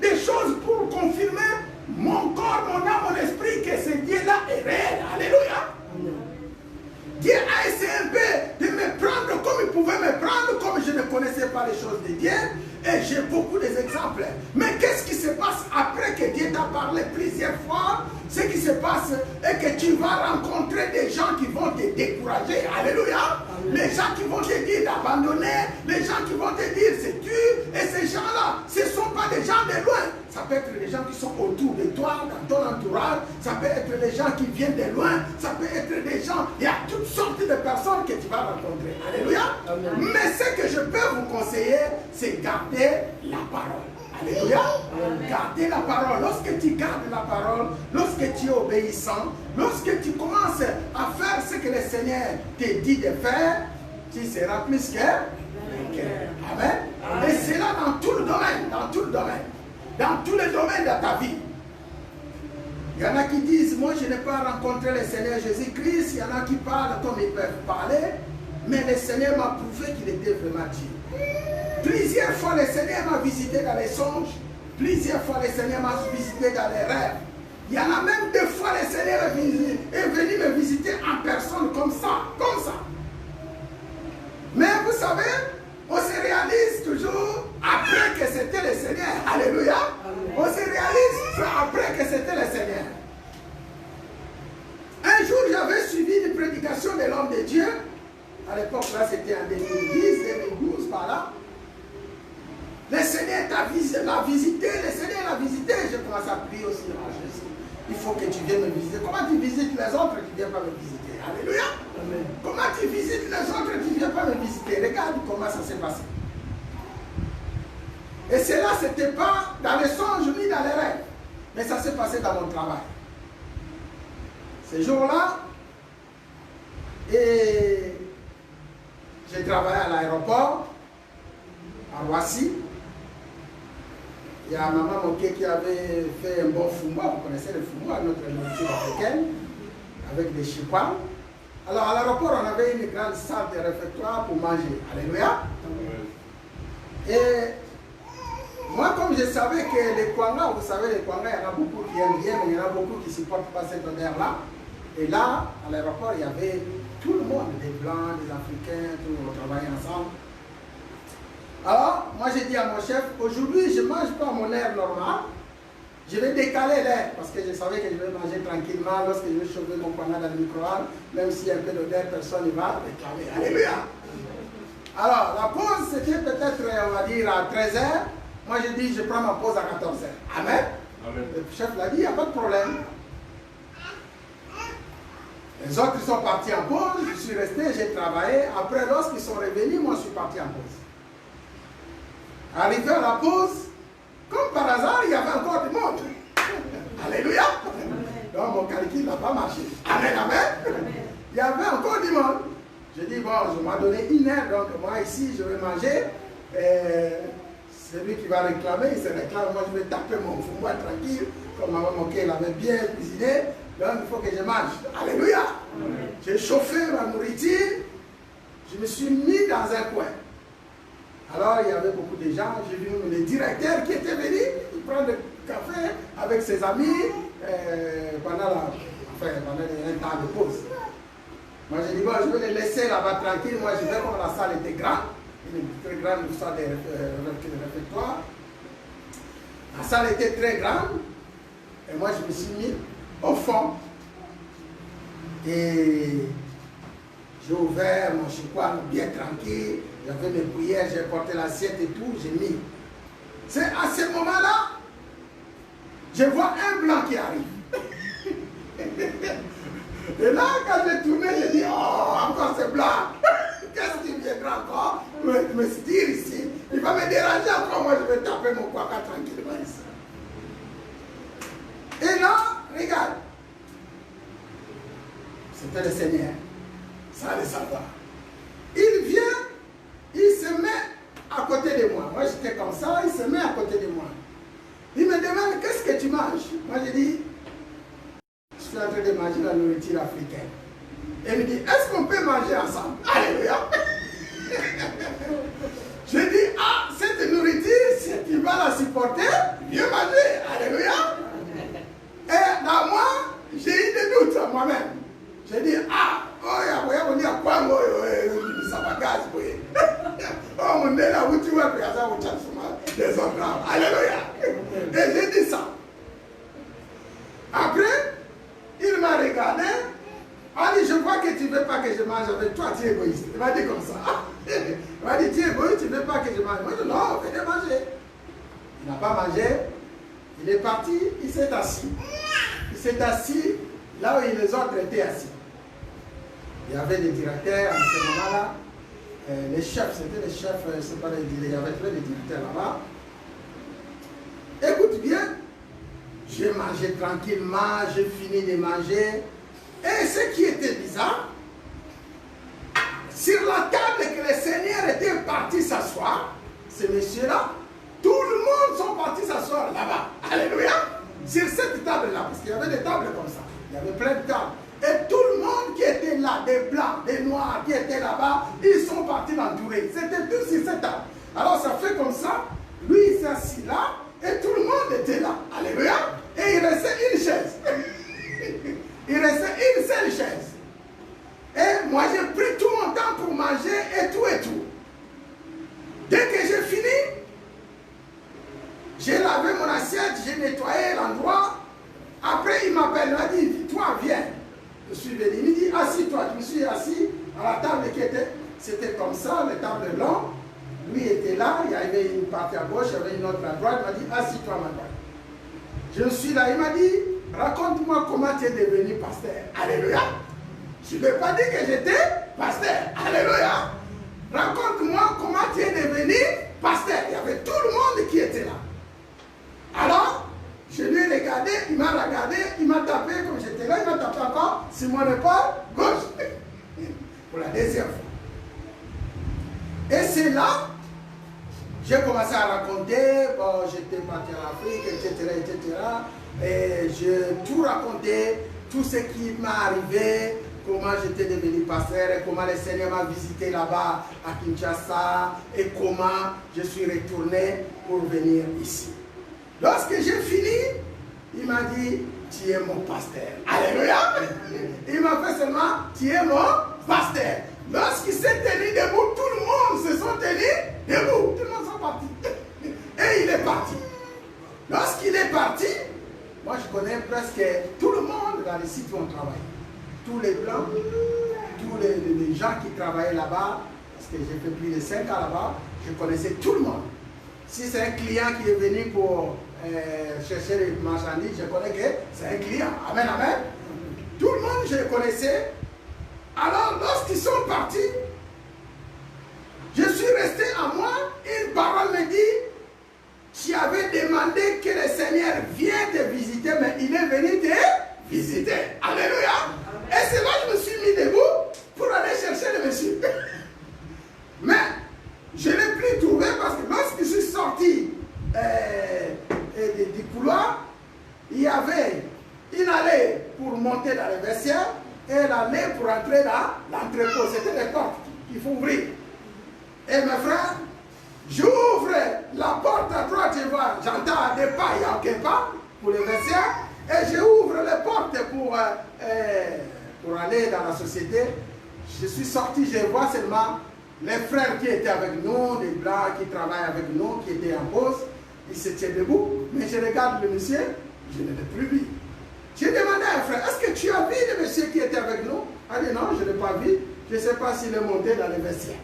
des choses pour confirmer mon corps, mon âme, mon esprit, que ce Dieu-là est réel. Alléluia. Dieu a essayé un peu de me prendre comme il pouvait me prendre, comme je ne connaissais pas les choses de Dieu. Et j'ai beaucoup d'exemples. Mais qu'est-ce qui se passe après que Dieu t'a parlé plusieurs fois? Ce qui se passe est que tu vas rencontrer des gens qui vont te décourager. Alléluia. Les gens qui vont te dire d'abandonner, les gens qui vont te dire c'est dur. Et ces gens-là, ce ne sont pas des gens de loin. Ça peut être les gens qui sont autour de toi, dans ton entourage. Ça peut être les gens qui viennent de loin. Ça peut être des gens, il y a toutes sortes de personnes que tu vas rencontrer. Alléluia. Amen. Mais ce que je peux vous conseiller, c'est garder la parole. Alléluia. Garder la parole. Lorsque tu gardes la parole, lorsque tu es obéissant, lorsque tu commences à faire ce que le Seigneur te dit de faire, tu seras plus que Amen. Et c'est là dans tout le domaine, dans tout le domaine. Dans tous les domaines de ta vie. Il y en a qui disent, moi je n'ai pas rencontré le Seigneur Jésus-Christ. Il y en a qui parlent comme ils peuvent parler. Mais le Seigneur m'a prouvé qu'il était vraiment Dieu. Plusieurs fois le Seigneur m'a visité dans les songes. Plusieurs fois le Seigneur m'a visité dans les rêves. Il y en a même deux fois le Seigneur est venu me visiter en personne comme ça. Mais vous savez, on se réalise toujours après que c'était le Seigneur. Alléluia. On se réalise après que c'était le Seigneur. Un jour, j'avais suivi une prédication de l'homme de Dieu. À l'époque, là, c'était en 2010, 2012, par là. Le Seigneur l'a visité, le Seigneur l'a visité. Je commence à prier aussi. Il faut que tu viennes me visiter. Comment tu visites les autres, tu ne viens pas me visiter? Alléluia. Amen. Comment tu visites les autres, tu ne viens pas me visiter? Regarde comment ça s'est passé. Et cela, ce n'était pas dans les songes ni dans les rêves. Mais ça s'est passé dans mon travail. Ce jour-là, et j'ai travaillé à l'aéroport, à Roissy. Il y a Maman Moké qui avait fait un bon fumba. Vous connaissez le fumba, notre nourriture africaine, avec des chipans. Alors à l'aéroport, on avait une grande salle de réfectoire pour manger. Alléluia. Et moi, comme je savais que les Kwanga, vous savez, les Kwanga, il y en a beaucoup qui aiment bien, mais il y en a beaucoup qui ne supportent pas cette odeur-là. Et là, à l'aéroport, il y avait tout le monde, des Blancs, des Africains, tout le monde travaillait ensemble. Alors, moi j'ai dit à mon chef, aujourd'hui je ne mange pas mon air normal, je vais décaler l'air, parce que je savais que je vais manger tranquillement lorsque je vais chauffer mon Kwanga dans le micro-ondes, même s'il y a un peu d'odeur, personne ne va réclamer. Alléluia. Alors, la pause c'était peut-être, on va dire, à 13h. Moi j'ai dit, je prends ma pause à 14h. Amen. Amen. Le chef l'a dit, il n'y a pas de problème. Les autres sont partis en pause, je suis resté, j'ai travaillé. Après, lorsqu'ils sont revenus, moi je suis parti en pause. Arrivé à la pause, comme par hasard, il y avait encore du monde. Alléluia. Donc mon calcul n'a pas marché. Amen, amen. Il y avait encore du monde. Je dis, bon, je m'ai donné une heure, donc moi ici, je vais manger. Celui qui va réclamer, il se réclame. Moi, je vais taper mon foumoir tranquille, comme Maman Moké l'avait bien cuisiné. Donc, il faut que je mange. Alléluia. J'ai chauffé ma nourriture. Je me suis mis dans un coin. Alors, il y avait beaucoup de gens. J'ai vu le directeur qui était venu, il prend le café avec ses amis pendant un temps de pause. Moi, j'ai dit, bon, je vais les laisser là-bas tranquille. Moi, je vais, comme la salle était grande, une très grande salle de réfectoire. La salle était très grande. Et moi, je me suis mis au fond. Et j'ai ouvert mon chicoine bien tranquille. J'avais mes prières, j'ai porté l'assiette et tout, j'ai mis. C'est à ce moment-là, je vois un blanc qui arrive. Et là, quand j'ai tourné, j'ai dit, oh, encore ce blanc. Qu'est-ce qui viendra encore me dire ici? Il va me déranger encore, moi je vais taper mon quaka tranquillement ici. Et là, regarde. C'était le Seigneur. Ça allait savoir. Il vient, il se met à côté de moi. Moi j'étais comme ça, il se met à côté de moi. Il me demande, qu'est-ce que tu manges? Moi j'ai dit, je suis en train de manger la nourriture africaine. Et il me dit, est-ce qu'on peut manger ensemble? Alléluia. Je dis, ah, cette nourriture, si tu vas la supporter, viens manger. Alléluia. Et dans moi, j'ai eu des doutes à moi-même. J'ai dit, ah, oh, il y a quoi, moi, ça va gaz, oui. Oh, mon Dieu, là où tu vas, il y a ça, où tu as des organes. Alléluia. Et j'ai dit ça. Après, il m'a regardé. Il dit, je vois que tu ne veux pas que je mange avec toi, tu es égoïste. Il m'a dit comme ça. Il m'a dit, tu es égoïste, tu ne veux pas que je mange. Moi, je dis, non, venez manger. Il n'a pas mangé. Il est parti, il s'est assis. Il s'est assis là où les autres étaient assis. Il y avait des directeurs à ce moment-là. Les chefs, c'était les chefs, c'est pas les directeurs, il y avait plein de directeurs là-bas. Écoute bien, j'ai mangé tranquillement, j'ai fini de manger. Et ce qui était bizarre, sur la table que le Seigneur était parti s'asseoir, ces messieurs-là, tout le monde sont partis s'asseoir là-bas. Alléluia. Sur cette table-là, parce qu'il y avait des tables comme ça. Il y avait plein de tables. Et tout le monde qui était là, des blancs, des noirs qui étaient là-bas, ils sont partis l'entourer. C'était tous sur cette table. Alors ça fait comme ça, lui il s'est assis là, et tout le monde était là. Alléluia. Et il restait une chaise. Il restait une seule chaise. Et moi j'ai pris tout mon temps pour manger et tout et tout. Dès que j'ai fini, j'ai lavé mon assiette, j'ai nettoyé l'endroit. Après il m'appelle, il m'a dit, toi viens. Je suis venu, il me dit, assis-toi. Je me suis assis à la table qui était, c'était comme ça, la table blanche. Lui était là, il y avait une partie à gauche, il y avait une autre à droite. Il m'a dit, assis-toi à ma droite. Je suis là, il m'a dit, raconte-moi comment tu es devenu pasteur. Alléluia. Je ne vais pas dire que j'étais pasteur. Alléluia. Raconte-moi comment tu es devenu pasteur. Il y avait tout le monde qui était là. Alors, je lui ai regardé, il m'a regardé, il m'a tapé, comme j'étais là, il m'a tapé encore sur mon épaule gauche. Pour la deuxième fois. Et c'est là, j'ai commencé à raconter, bon, j'étais parti en Afrique, etc. Et j'ai tout raconté, tout ce qui m'est arrivé, comment j'étais devenu pasteur, et comment le Seigneur m'a visité là-bas à Kinshasa, et comment je suis retourné pour venir ici. Lorsque j'ai fini, il m'a dit, tu es mon pasteur. Alléluia. Il m'a fait seulement, tu es mon pasteur. Lorsqu'il s'est tenu debout, tout le monde se sont tenus debout. Tout le monde sont partis. Et il est parti. Lorsqu'il est parti, moi je connais presque tout le monde dans les sites où on travaille. Tous les blancs, tous les gens qui travaillaient là-bas, parce que j'ai fait plus de 5 ans là-bas, je connaissais tout le monde. Si c'est un client qui est venu pour chercher les marchandises, je connais que c'est un client. Amen, amen. Tout le monde, je le connaissais. Alors, lorsqu'ils sont partis, je suis resté à moi. Une parole me dit, tu avais demandé que le Seigneur vienne te visiter, mais il est venu te visiter. Alléluia. Amen. Et c'est là que je me suis mis debout pour aller chercher le monsieur. Mais je ne l'ai plus trouvé parce que lorsque je suis sorti du couloir, il y avait une allée pour monter dans les vestiaires et l'allée pour entrer dans l'entrepôt. C'était des portes qu'il faut ouvrir. Et mes frères, pour le vestiaire, et j'ouvre les portes pour aller dans la société. Je suis sorti, je vois seulement les frères qui étaient avec nous, les blancs qui travaillent avec nous, qui étaient en pause. Ils se tiennent debout, mais je regarde le monsieur, je ne l'ai plus vu. J'ai demandé à un frère, est-ce que tu as vu le monsieur qui était avec nous? Il a dit non, je ne l'ai pas vu. Je ne sais pas s'il est monté dans les vestiaires.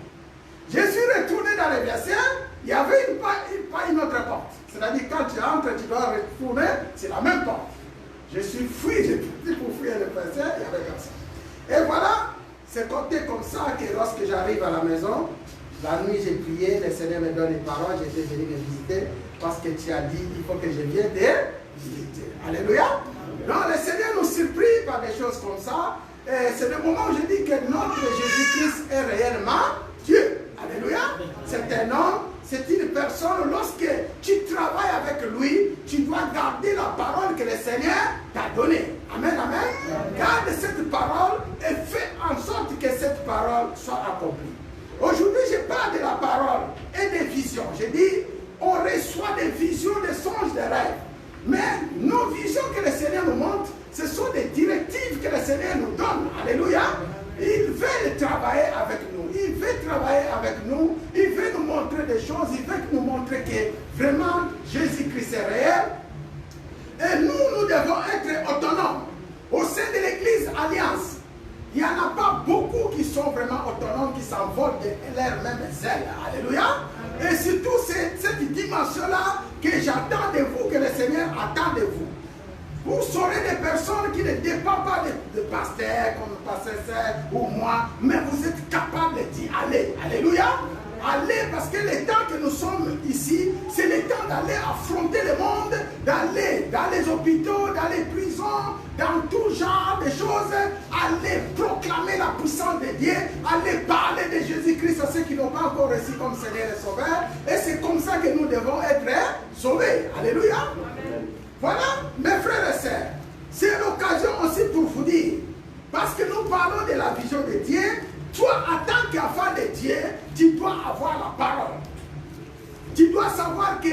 Je suis retourné dans les vestiaires, il y avait pas une autre porte. C'est-à-dire quand tu entres, tu dois retourner, c'est la même porte. Je suis fui, j'ai pris pour fuir le vestiaire, il y avait personne. Et voilà, c'est compté comme ça que lorsque j'arrive à la maison, la nuit j'ai prié, le Seigneur me donne les paroles, j'étais venu me visiter parce que tu as dit, il faut que je vienne te visiter. Alléluia. Donc le Seigneur nous surprit par des choses comme ça. Et c'est le moment où je dis que notre Jésus-Christ est réellement Dieu. Alléluia. C'est un homme, c'est une personne. Lorsque tu travailles avec lui, tu dois garder la parole que le Seigneur t'a donnée. Amen, amen. Garde cette parole et fais en sorte que cette parole soit accomplie. Aujourd'hui, je parle de la parole et des visions. Je dis, on reçoit des visions, des songes, des rêves. Mais nos visions que le Seigneur nous montre, ce sont des directives que le Seigneur nous donne. Alléluia. Il veut travailler avec nous. Il veut travailler avec nous. Il veut nous montrer des choses. Il veut nous montrer que vraiment Jésus-Christ est réel. Et nous devons être autonomes. Au sein de l'Église Alliance, il n'y en a pas beaucoup qui sont vraiment autonomes, qui s'envolent de leur même zèle. Alléluia. Et surtout, c'est cette dimension-là que j'attends de vous, que le Seigneur attend de vous. Vous serez des personnes qui ne dépendent pas de pasteurs comme pasteur ou moi, mais vous êtes capables d'y aller. Alléluia. Allez, parce que le temps que nous sommes ici, c'est le temps d'aller affronter le monde, d'aller dans les hôpitaux, dans les prisons, dans tout genre de choses, aller proclamer la puissance de Dieu, aller parler de Jésus-Christ à ceux qui n'ont pas encore reçu comme Seigneur et Sauveur. Et c'est comme ça que nous devons être sauvés. Alléluia. Amen. Voilà, mes frères et sœurs, c'est l'occasion aussi pour vous dire, parce que nous parlons de la vision de Dieu. Toi, en tant qu'enfant de Dieu, tu dois avoir la parole. Tu dois savoir que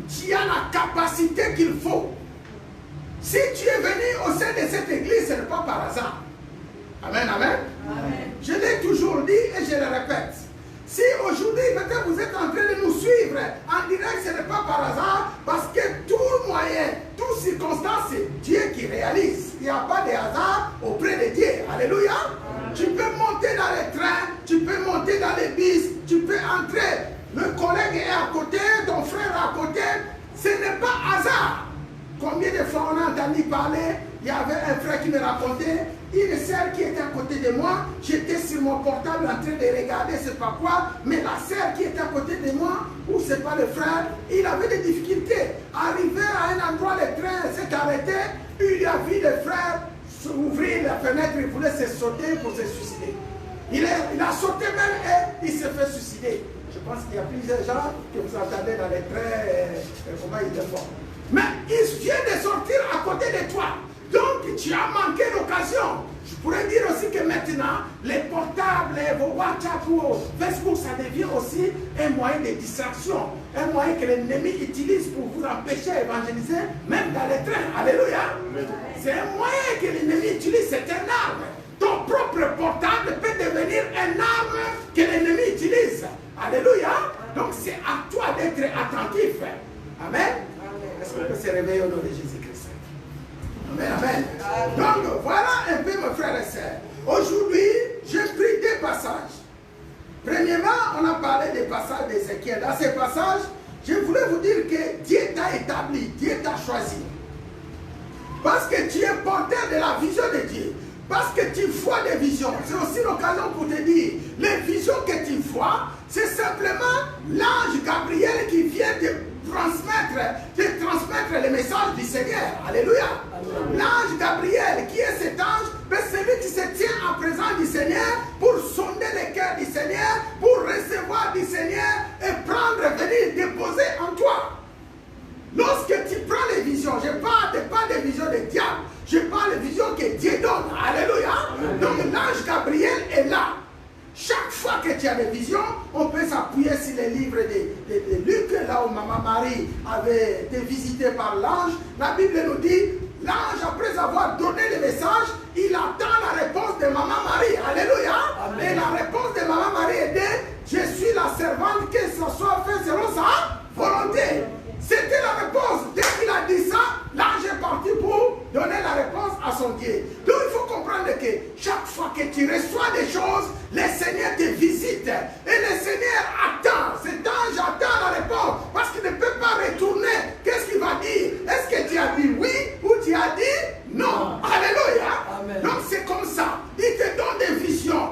tu as la capacité qu'il faut. Si tu es venu au sein de cette église, ce n'est pas par hasard. Amen, amen. Amen. Je l'ai toujours dit et je le répète. Si aujourd'hui, peut-être vous êtes en train de nous suivre en direct, ce n'est pas par hasard, parce que tout moyen, toute circonstance, c'est Dieu qui réalise. Il n'y a pas de hasard auprès de Dieu. Alléluia. Tu peux monter dans les trains, tu peux monter dans les bus, tu peux entrer. Le collègue est à côté, ton frère est à côté. Ce n'est pas hasard. Combien de fois on a entendu parler, il y avait un frère qui me racontait, une sœur qui était à côté de moi, j'étais sur mon portable en train de regarder, c'est pas quoi, mais la sœur qui était à côté de moi, ou c'est pas le frère, il avait des difficultés. Arrivé à un endroit, le train s'est arrêté, il a vu le frère ouvrir la fenêtre, il voulait se sauter pour se suicider. Il a sauté même et il s'est fait suicider. Je pense qu'il y a plusieurs gens que vous entendez dans les trains, comment ils le font. Mais il vient de sortir à côté de toi. Donc tu as manqué l'occasion. Je pourrais dire aussi que maintenant, les portables, vos WhatsApp ou Facebook, ça devient aussi un moyen de distraction. Un moyen que l'ennemi utilise pour vous empêcher d'évangéliser, même dans les trains. Alléluia. C'est un moyen que l'ennemi utilise, c'est une arme. Ton propre portable peut devenir une arme que l'ennemi utilise. Alléluia. Donc c'est à toi d'être attentif. Amen. Est-ce qu'on peut se réveiller au nom de Jésus-Christ? Amen, amen. Donc voilà un peu mes frères et sœurs. Aujourd'hui, j'ai pris deux passages. Premièrement, on a parlé des passages d'Ézéchiel. Dans ces passages, je voulais vous dire que Dieu t'a établi, Dieu t'a choisi. Parce que tu es porteur de la vision de Dieu. Parce que tu vois des visions. C'est aussi l'occasion pour te dire, les visions que tu vois, c'est simplement l'ange Gabriel qui vient te transmettre le message du Seigneur. Alléluia. L'ange Gabriel, qui est cet ange, c'est lui qui se tient en présence du Seigneur pour sonder le cœur du Seigneur, pour recevoir du Seigneur et prendre, venir déposer en toi. Lorsque tu prends les visions, je parle pas des visions des diables, je parle des visions que Dieu donne. Alléluia. Donc l'ange Gabriel est là. Chaque fois que tu as des visions, on peut s'appuyer sur les livres de Luc, là où Maman Marie avait été visitée par l'ange. La Bible nous dit, l'ange, après avoir donné le message, il attend la réponse de Maman Marie. Alléluia. Amen. Et la réponse de Maman Marie était, je suis la servante, que ce soit fait selon sa volonté. C'était la réponse. Dès qu'il a dit ça, l'ange est parti pour donner la réponse à son Dieu. Donc il faut comprendre que chaque fois que tu reçois des choses, le Seigneur te visite. Et le Seigneur attend. Cet ange attend la réponse. Parce qu'il ne peut pas retourner. Qu'est-ce qu'il va dire? Est-ce que tu as dit oui ou tu as dit non? Alléluia. Amen. Donc c'est comme ça. Il te donne des visions.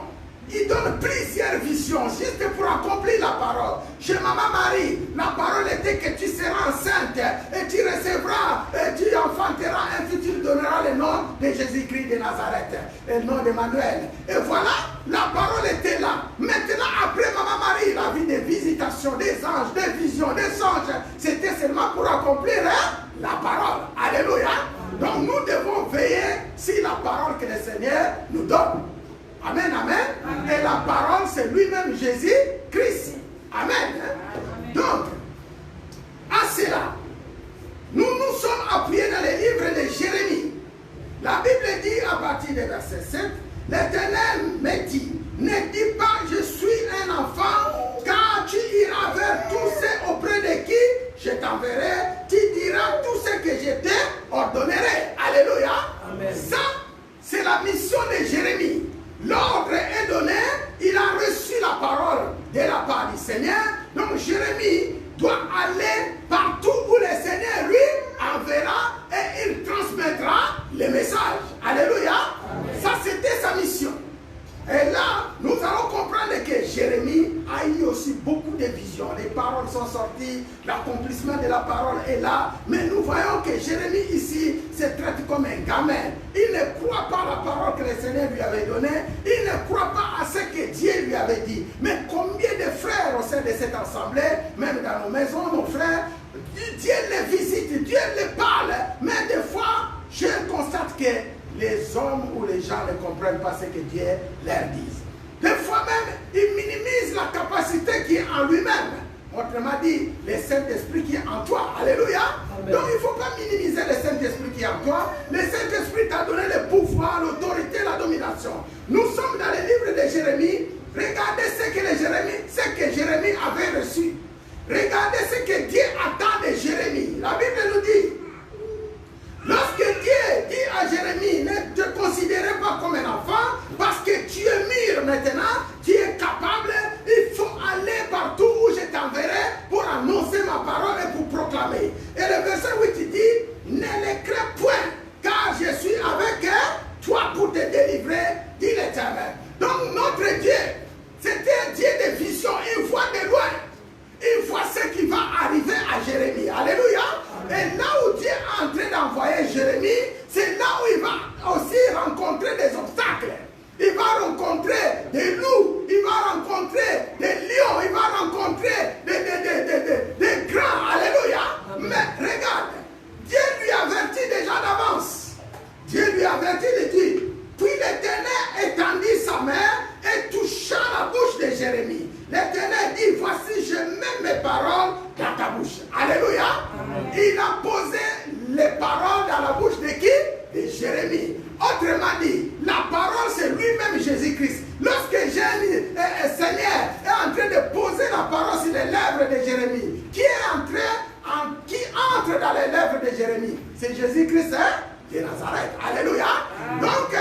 Il donne plusieurs visions juste pour accomplir la parole. Chez Maman Marie, la parole était que tu seras enceinte et tu recevras, et tu enfanteras un futur, donneras le nom de Jésus-Christ de Nazareth, le nom d'Emmanuel. Et voilà, la parole était là. Maintenant, après Maman Marie, il a vu des visitations, des anges, des visions, des songes. C'était seulement pour accomplir la parole. Alléluia. Donc nous devons veiller sur la parole que le Seigneur nous donne. Amen, amen. Amen. Et la parole, c'est lui-même Jésus-Christ. Amen. Amen. Donc, à cela, nous nous sommes appuyés dans les livres de Jérémie. La Bible dit à partir du verset 7, l'Éternel me dit, ne dis pas je suis un enfant, car tu iras vers tous ceux auprès de qui je t'enverrai, tu diras tout ce que je t'ordonnerai. Alléluia. Amen. Ça, c'est la mission de Jérémie. L'ordre est donné, il a reçu la parole de la part du Seigneur. Donc Jérémie doit aller partout où le Seigneur lui enverra et il transmettra le message. Alléluia. Amen. Ça c'était sa mission. Et là, nous allons comprendre que Jérémie a eu aussi beaucoup de visions. Les paroles sont sorties, l'accomplissement de la parole est là. Mais nous voyons que Jérémie ici se traite comme un gamin. Il ne croit pas à la parole que le Seigneur lui avait donnée. Il ne croit pas à ce que Dieu lui avait dit. Mais combien de frères au sein de cette assemblée, même dans nos maisons, nos frères, Dieu les visite, Dieu les parle. Mais des fois, je constate que les hommes ou les gens ne comprennent pas ce que Dieu leur dit. Des fois même, ils minimisent la capacité qui est en lui-même. Autrement dit, le Saint-Esprit qui est en toi. Alléluia. Amen. Donc il ne faut pas minimiser le Saint-Esprit qui est en toi. Le Saint-Esprit t'a donné le pouvoir, l'autorité, la domination. Nous sommes dans le livre de Jérémie. Regardez ce que Jérémie avait reçu. Regardez ce que Dieu attend de Jérémie. La Bible nous dit, lorsque Dieu dit à Jérémie, ne te considérez pas comme un enfant, parce que tu es mûr maintenant, tu es capable, il faut aller partout où je t'enverrai pour annoncer ma parole et pour proclamer. Et le verset 8 dit, ne les crains point, car je suis avec toi pour te délivrer, dit l'Éternel. Donc notre Dieu, c'était un Dieu de vision, il voit de loin. Il voit ce qui va arriver à Jérémie. Alléluia. Et là où Dieu est en train d'envoyer Jérémie, c'est là où il va aussi rencontrer des obstacles. Il va rencontrer des loups, il va rencontrer des lions, il va rencontrer des grands. Alléluia. Mais regarde, Dieu lui avertit déjà d'avance. Dieu lui avertit de dire, puis l'Éternel étendit sa main et toucha la bouche de Jérémie. L'Éternel dit, voici je mets mes paroles dans ta bouche. Alléluia. Amen. Il a posé les paroles dans la bouche de qui? De Jérémie. Autrement dit, la parole c'est lui-même Jésus-Christ. Lorsque Seigneur est en train de poser la parole sur les lèvres de Jérémie, qui entre dans les lèvres de Jérémie? C'est Jésus-Christ de Nazareth. Alléluia. Donc,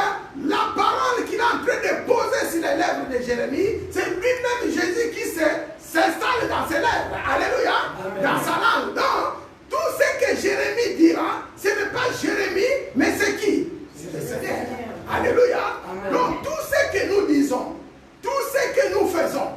la parole qu'il est en train de poser sur les lèvres de Jérémie, c'est lui-même Jésus qui s'installe dans ses lèvres. Alléluia. Amen. Dans sa langue. Donc, tout ce que Jérémie dira, ce n'est pas Jérémie, mais c'est qui? C'est le Seigneur. Alléluia. Amen. Donc, tout ce que nous disons, tout ce que nous faisons,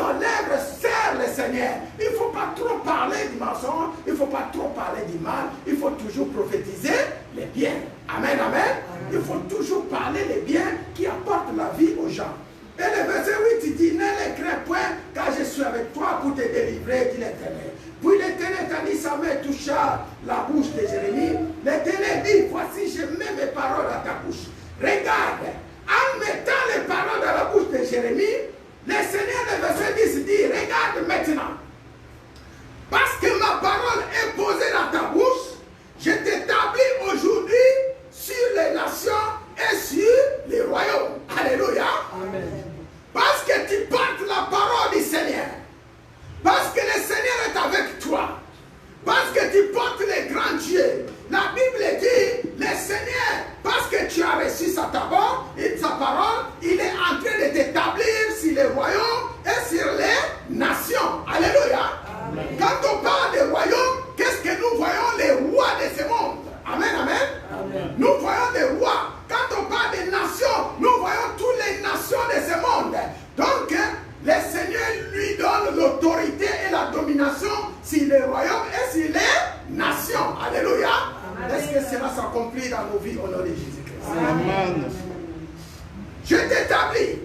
nos lèvres serrent le Seigneur. Il ne faut pas trop parler du mensonge, il ne faut pas trop parler du mal, il faut toujours prophétiser les biens. Amen, amen. Il faut toujours parler les biens qui apportent la vie aux gens. Et le verset 8, il dit, ne les crains point, car je suis avec toi pour te délivrer, dit l'Éternel. Puis l'Éternel tendit sa main, toucha la bouche de Jérémie. L'Éternel dit, voici, je mets mes paroles à ta bouche. Regarde, en mettant les paroles dans la bouche de Jérémie, le Seigneur, le verset 10 dit, regarde maintenant, parce que ma parole est posée dans ta bouche, je t'établis aujourd'hui sur les nations et sur les royaumes. Alléluia. Amen. Parce que tu portes la parole du Seigneur. Parce que le Seigneur est avec toi. Parce que tu portes les grands dieux. La Bible dit, le Seigneur, parce que tu as reçu sa parole, il est en train de t'établir sur les royaumes et sur les nations. Alléluia. Amen. Quand on parle des royaumes, qu'est-ce que nous voyons? Les rois de ce monde. Amen, amen. Amen. Nous voyons des rois. Quand on parle des nations, nous voyons toutes les nations de ce monde. Donc, le Seigneur lui donne l'autorité et la domination sur les royaumes et sur les nations. Alléluia. Est-ce que cela s'accomplit dans nos vies au nom de Jésus-Christ? Amen. Je t'établis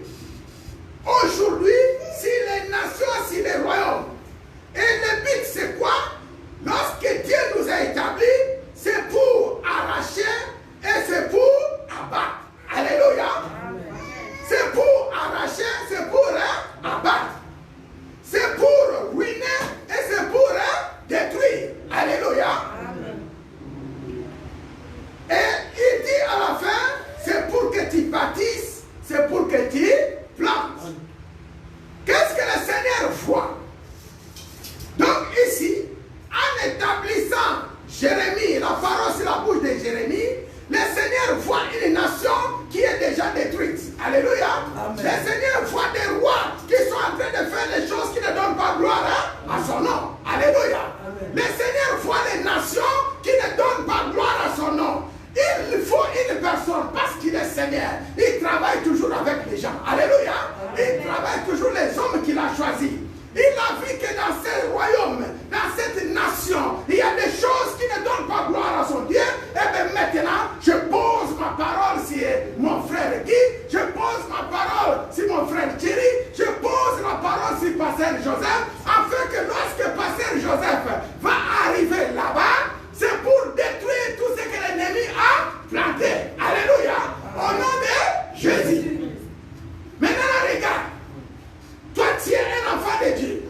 aujourd'hui sur les nations, sur les royaumes. Et le but, c'est quoi? Lorsque Dieu nous a établis, c'est pour arracher et c'est pour abattre. Alléluia. C'est pour arracher, c'est pour abattre. C'est pour ruiner et c'est pour détruire. Alléluia. Et il dit à la fin, c'est pour que tu bâtisses, c'est pour que tu plantes. Qu'est-ce que le Seigneur voit? Donc ici, en établissant Jérémie, la parole sur la bouche de Jérémie, le Seigneur voit une nation qui est déjà détruite. Alléluia. Amen. Le Seigneur voit des rois qui sont en train de faire les choses qui ne donnent pas gloire à son nom. Alléluia. Amen. Le Seigneur voit les nations qui ne donnent pas gloire à son nom. Il faut une personne parce qu'il est Seigneur. Il travaille toujours avec les gens. Alléluia. Amen. Il travaille toujours les hommes qu'il a choisis. Il a vu que dans ce royaume, dans cette nation, il y a des choses qui ne donnent pas gloire à son Dieu. Et bien maintenant, je pose ma parole sur mon frère Guy, je pose ma parole sur mon frère Thierry, je pose ma parole sur Pasteur Joseph, afin que lorsque Pasteur Joseph va arriver là-bas, c'est pour détruire tout ce que l'ennemi a planté. Alléluia. Au nom de Jésus. Maintenant, regarde. Toi, tu es un enfant de Dieu.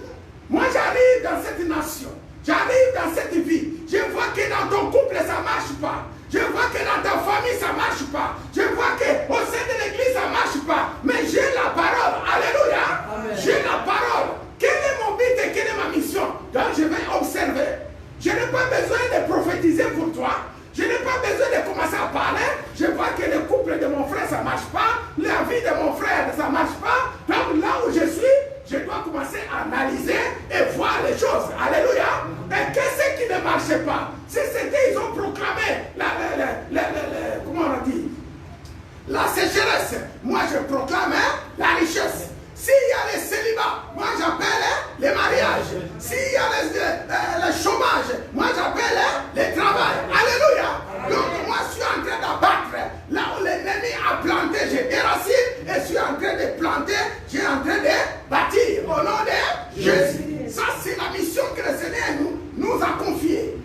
Moi, j'arrive dans cette nation. J'arrive dans cette vie. Je vois que dans ton couple, ça ne marche pas. Je vois que dans ta famille, ça ne marche pas. Je vois qu'au sein de l'église, ça ne marche pas. Mais j'ai la parole. Alléluia. J'ai la parole. Quel est mon but et quelle est ma mission? Donc, je vais observer. Je n'ai pas besoin de prophétiser pour toi. Je n'ai pas besoin de commencer à parler. Je vois que le couple de mon frère, ça ne marche pas. La vie de mon frère, ça ne marche pas. Donc là où je suis, je dois commencer à analyser et voir les choses. Alléluia. Et qu'est-ce qui ne marchait pas? Si c'était, ils ont proclamé comment on dit? La sécheresse. Moi, je proclame la richesse. S'il y a les célibats, moi j'appelle les mariages. S'il y a le chômage, moi j'appelle le travail. Alléluia. Donc moi je suis en train d'abattre. Là où l'ennemi a planté, j'ai déracine. Et je suis en train de planter, j'ai en train de bâtir. Au nom de Jésus. Ça c'est la mission que le Seigneur nous a confiée.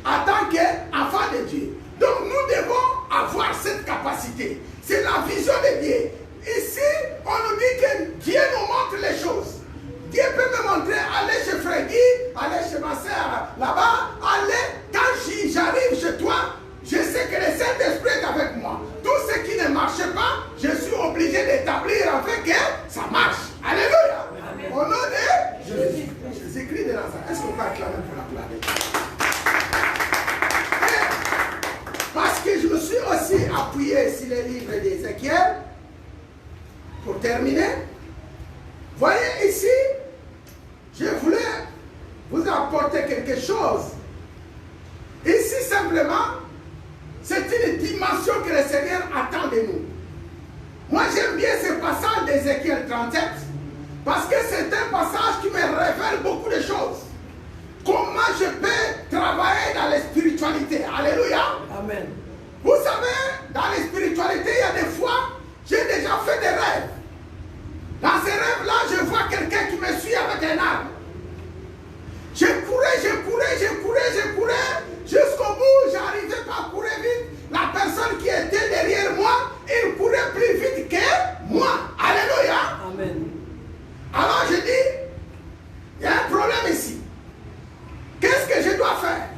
En tant qu'enfants de Dieu. Donc nous devons avoir cette capacité. C'est la vision de Dieu. Ici, on nous dit que Dieu nous montre les choses. Dieu peut me montrer, allez chez Freddy, allez chez ma soeur là-bas, allez, quand j'arrive chez toi, je sais que le Saint-Esprit est avec moi. Tout ce qui ne marche pas, je suis obligé d'établir afin que ça marche. Alléluia. Amen. Au nom de Jésus. Jésus-Christ de Nazareth. Est-ce qu'on peut acclamer pour l'acclamer? Parce que je me suis aussi appuyé sur les livres d'Ézéchiel. Pour terminer, voyez ici, je voulais vous apporter quelque chose. Ici simplement, c'est une dimension que le Seigneur attend de nous. Moi j'aime bien ce passage d'Ézéchiel 37, Parce que c'est un passage qui me révèle beaucoup de choses. Comment je peux travailler dans la spiritualité. Alléluia. Amen. Vous savez, dans la spiritualité, il y a des fois, j'ai déjà fait des rêves. Dans ces rêves-là, je vois quelqu'un qui me suit avec un arme. Je courais, jusqu'au bout, j'arrivais pas à courir vite. La personne qui était derrière moi, il courait plus vite que moi. Alléluia. Amen. Alors je dis, il y a un problème ici. Qu'est-ce que je dois faire?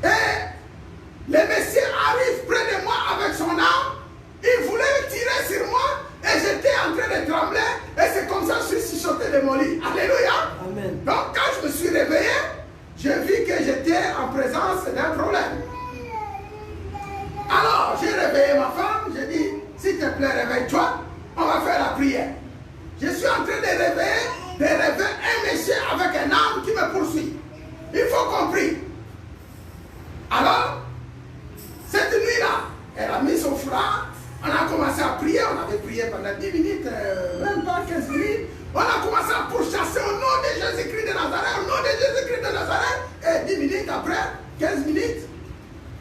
Et le Messie arrive près de moi avec son arme. Il voulait tirer sur moi et j'étais en train de trembler. Et c'est comme ça que je suis sauté de mon lit. Alléluia. Amen. Donc quand je me suis réveillé, j'ai vu que j'étais en présence d'un problème. Alors j'ai réveillé ma femme. J'ai dit, s'il te plaît, réveille-toi. On va faire la prière. Je suis en train de rêver un monsieur avec un arme qui me poursuit. Il faut qu'on prie. Alors, cette nuit-là, elle a mis son frère. On a commencé à prier. On avait prié pendant 10 minutes, même pas 15 minutes. On a commencé à pourchasser au nom de Jésus-Christ de Nazareth, au nom de Jésus-Christ de Nazareth. Et 10 minutes après, 15 minutes,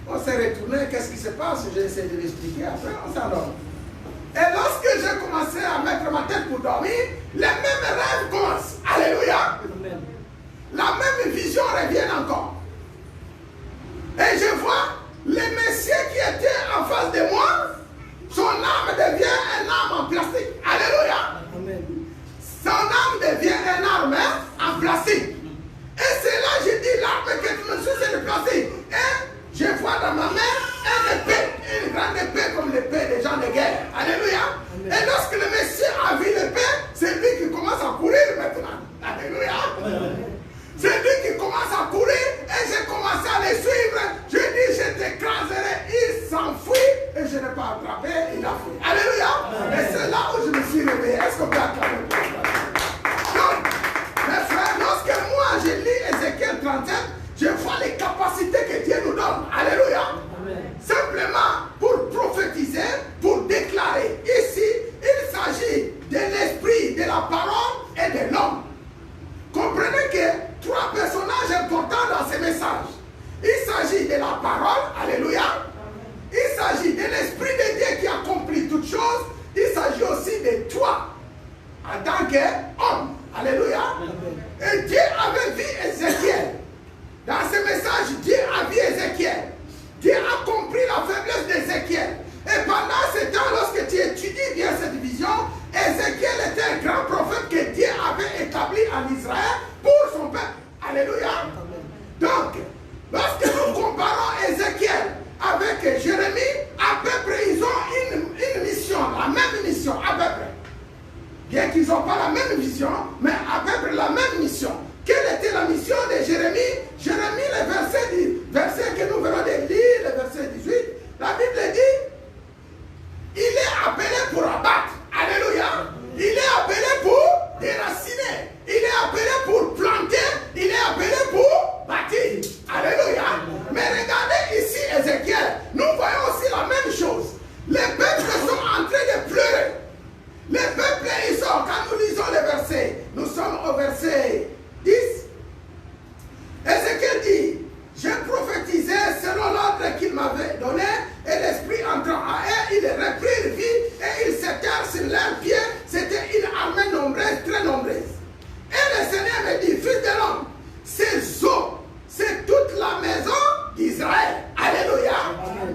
on s'est retourné. Qu'est-ce qui se passe? J'ai essayé de l'expliquer. Après, on s'endort. Et lorsque j'ai commencé à mettre ma tête pour dormir, les mêmes rêves commencent. Alléluia. Amen. La même vision revient encore. Et je vois le monsieur qui était en face de moi, son âme devient un arme en plastique. Alléluia. Amen. Son âme devient un arme en plastique. Et c'est là que je dis l'arme que tu me suis, c'est le plastique. Et je vois dans ma main une épée, une grande épée comme l'épée des gens de guerre. Alléluia. Amen. Et lorsque le monsieur a vu l'épée, c'est lui qui commence à courir maintenant. Alléluia. Amen. C'est lui qui commence à courir et j'ai commencé à les suivre. Je dis, je t'écraserai. Il s'enfuit et je n'ai pas attrapé. Il a fui. Alléluia. Amen. Et c'est là où je me suis réveillé. Est-ce qu'on peut acclamer pour ça? Donc, mes frères, lorsque moi je lis Ézéchiel 37, je vois les capacités que Dieu nous donne. Alléluia. Amen. Simplement pour prophétiser, pour déclarer. Ici, il s'agit de l'esprit, de la parole et de l'homme. Comprenez que 3 personnages importants dans ces messages. Il s'agit de la parole, alléluia. Il s'agit de l'esprit de Dieu qui accomplit toutes choses. Il s'agit aussi de toi, en tant qu'homme, alléluia. Et Dieu avait vu Ézéchiel. Dans ce message, Dieu a vu Ézéchiel. Dieu a compris la faiblesse d'Ézéchiel. Et pendant ce temps, lorsque tu étudies bien cette vision, Ézéchiel était un grand prophète que Dieu avait établi en Israël pour son peuple. Alléluia. Donc, lorsque nous comparons Ézéchiel avec Jérémie, à peu près, ils ont une mission, la même mission, à peu près. Bien qu'ils n'ont pas la même vision, mais à peu près la même mission. Quelle était la mission de Jérémie? Jérémie, le verset que nous venons de lire, le verset 18, la Bible dit, il est appelé pour abattre. Alléluia. Il est appelé pour déraciner. Il est appelé pour planter. Il est appelé pour bâtir. Alléluia. Mais regardez ici Ézéchiel. Nous voyons aussi la même chose. Les peuples sont en train de pleurer. Les peuples, ils sont, quand nous lisons les versets, nous sommes au verset 10. Ézéchiel dit, j'ai prophétisé selon l'ordre qu'il m'avait donné, et l'esprit entrant en eux, ils reprirent vie, et ils s'étèrent sur leurs pieds. C'était une armée nombreuse, très nombreuse. Et le Seigneur me dit, fils de l'homme, ces eaux, c'est toute la maison d'Israël. Alléluia.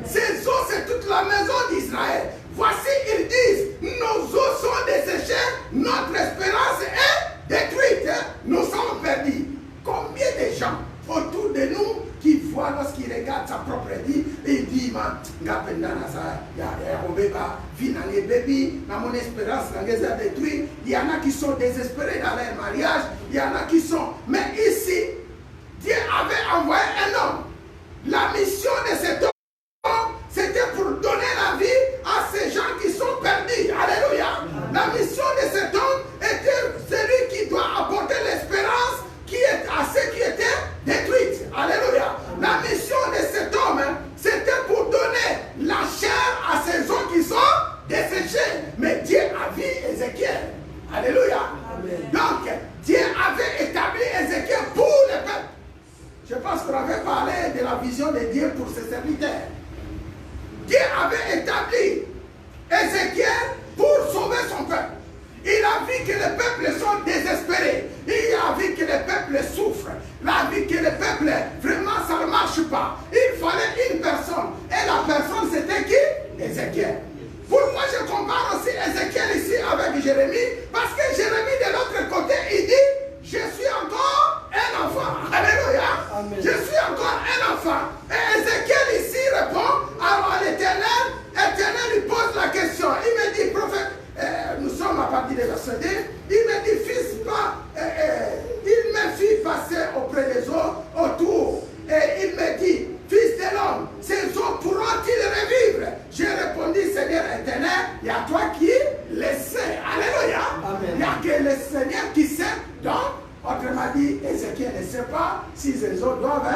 Ces eaux, c'est toute la maison d'Israël. Voici, ils disent, nos eaux sont desséchées, notre espérance est détruite. Nous sommes perdus. Combien de gens autour de nous qui voient lorsqu'ils regardent sa propre vie et ils disent, mon espérance est détruite. Il y en a qui sont désespérés dans leur mariage, il y en a qui sont. Mais ici, Dieu avait envoyé un homme. La mission de cet homme, c'était pour donner la vie à ces gens qui sont perdus. Alléluia. La mission de cet homme était celui qui doit apporter l'espérance qui est à ceux qui étaient détruits. Alléluia. La mission de cet homme, c'était pour donner la chair à ces gens qui sont desséchés. Mais Dieu a vu Ézéchiel. Alléluia. Donc, Dieu avait établi Ézéchiel pour le peuple. Je pense qu'on avait parlé de la vision de Dieu pour ses serviteurs. Dieu avait établi Ézéchiel pour sauver son peuple. Il a vu que les peuples sont désespérés. Il a vu que les peuples souffrent. Il a vu que les peuples, vraiment, ça ne marche pas. Il fallait une personne. Et la personne, c'était qui? Ézéchiel. Pourquoi je compare aussi Ézéchiel ici avec Jérémie? Parce que Jérémie, de l'autre côté, il dit, je suis encore un enfant. Alléluia. Amen. Je suis encore un enfant. Et Ézéchiel ici répond alors à l'Éternel. L'Éternel lui pose la question. Il me dit, prophète, nous sommes à partir du verset 2. Il me dit, fils, il me fit passer auprès des eaux autour. Et il me dit, fils de l'homme, ces eaux pourront-ils revivre? J'ai répondu, Seigneur éternel, il y a toi qui le sais. Alléluia. Amen. Il n'y a que le Seigneur qui sait. Donc, autrement dit, Ézéchiel ne sait pas si ces eaux doivent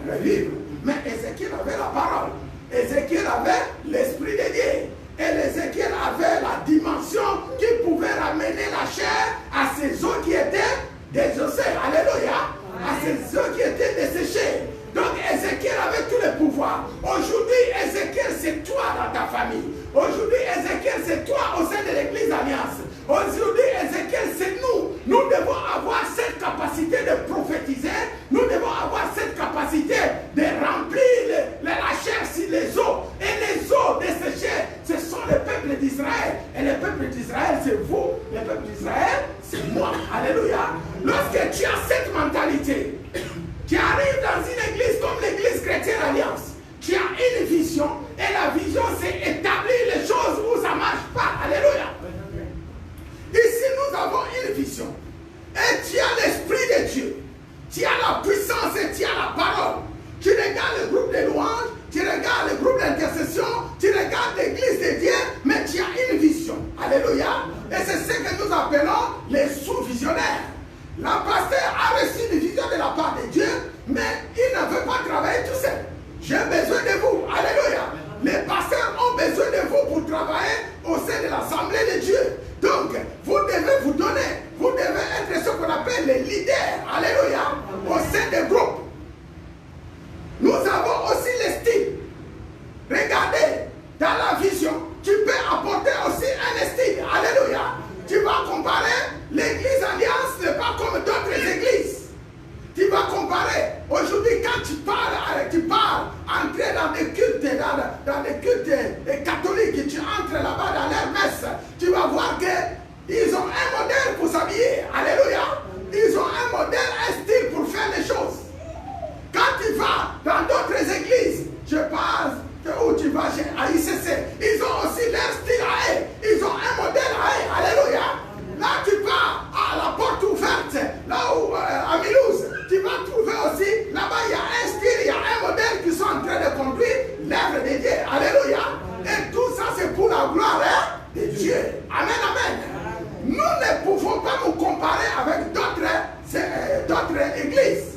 revivre. Mais Ézéchiel avait la parole. Ézéchiel avait l'Esprit de Dieu. Et Ézéchiel avait la dimension qui pouvait ramener la chair à ces eaux qui étaient désossées. Alléluia. À ces eaux qui étaient desséchées. Donc Ézéchiel avait tous les pouvoirs. Aujourd'hui, Ézéchiel, c'est toi dans ta famille. Aujourd'hui, Ézéchiel, c'est toi au sein de l'Église Alliance. Aujourd'hui, Ézéchiel, c'est nous. Nous devons avoir cette capacité de prophétiser. Nous devons avoir cette capacité de remplir la chair sur les eaux. Et les eaux desséchées, ce sont les peuples d'Israël. Et les peuples d'Israël, c'est vous. Les peuples d'Israël, c'est moi. Alléluia. Lorsque tu as cette mentalité, tu arrives dans une église comme l'église chrétienne Alliance. Tu as une vision. Et la vision, c'est établir les choses où ça ne marche pas. Alléluia. Ici, nous avons une vision. Et tu as l'Esprit de Dieu. Tu as la puissance et tu as la parole. Tu regardes le groupe de louanges, tu regardes le groupe d'intercession, tu regardes l'église de Dieu, mais tu as une vision. Alléluia. Et c'est ce que nous appelons les sous-visionnaires. La pasteur a reçu une vision de la part de Dieu, mais il ne veut pas travailler tout seul. J'ai besoin de vous. Alléluia. Les pasteurs ont besoin de vous pour travailler au sein de l'assemblée de Dieu. Donc, vous devez vous donner. Vous devez être ce qu'on appelle les leaders. Alléluia. Au sein des groupes. Nous avons aussi les styles. Regardez, dans la vision, tu peux apporter aussi un style. Alléluia. Tu vas comparer, l'église Alliance n'est pas comme d'autres églises. Tu vas comparer. Aujourd'hui, quand tu pars entrer dans des cultes, dans des cultes catholiques, tu entres là-bas dans leur messe, tu vas voir qu'ils ont un modèle pour s'habiller. Alléluia. Ils ont un modèle, un style pour faire les choses. Quand tu vas dans d'autres églises, je parle où tu vas à ICC, ils ont aussi leur style à eux. Ils ont un modèle à eux. Alléluia. Là, tu vas à la porte ouverte, là où, à Milouz, tu vas trouver aussi, là-bas, il y a un style, il y a un modèle qui sont en train de conduire l'œuvre de Dieu. Alléluia. Et tout ça, c'est pour la gloire de Dieu. Amen, amen. Nous ne pouvons pas nous comparer avec d'autres églises.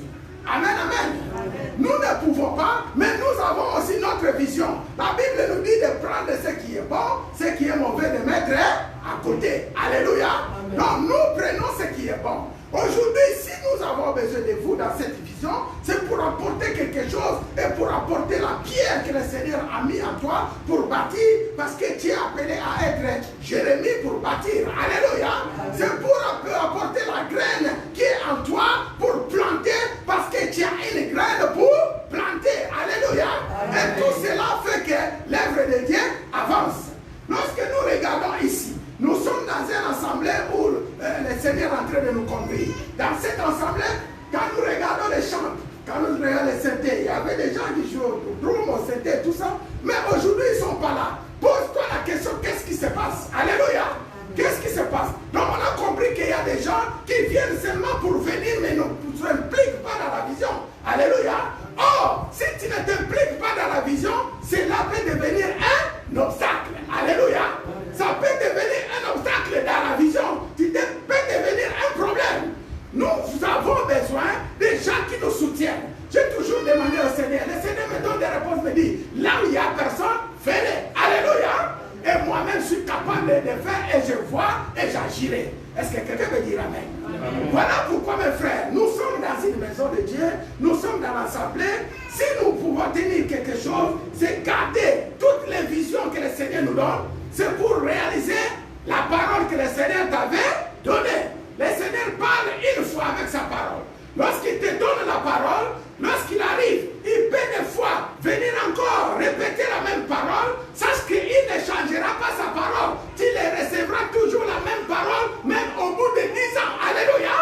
Amen, amen. Nous ne pouvons pas, mais nous avons aussi notre vision. La Bible nous dit de prendre ce qui est bon, ce qui est mauvais, de mettre à côté. Alléluia. Donc nous prenons ce qui est bon. Aujourd'hui, si nous avons besoin de vous dans cette vision, c'est pour apporter quelque chose et pour apporter la pierre que le Seigneur a mis en toi pour bâtir, parce que tu es appelé à être Jérémie pour bâtir. Alléluia. C'est pour apporter la graine qui est en toi pour planter, parce que tu as une graine pour planter. Alléluia. Et tout cela fait que l'œuvre de Dieu avance. Lorsque nous regardons ici, nous sommes dans une assemblée où le Seigneur est en train de nous conduire. Dans cette assemblée, quand nous regardons les chants, quand nous regardons les synthés, il y avait des gens qui jouent au drum, au synthé, tout ça. Mais aujourd'hui, ils ne sont pas là. Pose-toi la question, qu'est-ce qui se passe? Alléluia. Qu'est-ce qui se passe? Donc on a compris qu'il y a des gens qui viennent seulement pour venir, mais ne s'impliquent pas dans la vision. Alléluia. Or, si tu ne t'impliques pas dans la vision, cela peut devenir un obstacle. Alléluia. Ça peut devenir un obstacle dans la vision. Tu peux devenir un problème. Nous avons besoin des gens qui nous soutiennent. J'ai toujours demandé au Seigneur. Le Seigneur me donne des réponses, me dit, là où il n'y a personne, fais-le. Alléluia. Et moi-même, je suis capable de faire et je vois et j'agirai. Est-ce que quelqu'un peut dire amen? Amen. Voilà pourquoi, mes frères, nous sommes dans une maison de Dieu, nous sommes dans l'assemblée. Si nous pouvons tenir quelque chose, c'est garder toutes les visions que le Seigneur nous donne. C'est pour réaliser la parole que le Seigneur t'avait donnée. Le Seigneur parle une fois avec sa parole. Lorsqu'il te donne la parole, lorsqu'il arrive, il peut des fois venir encore répéter la même parole. Sache qu'il ne changera pas sa parole. Tu recevras toujours la même parole, même au bout de 10 ans. Alléluia.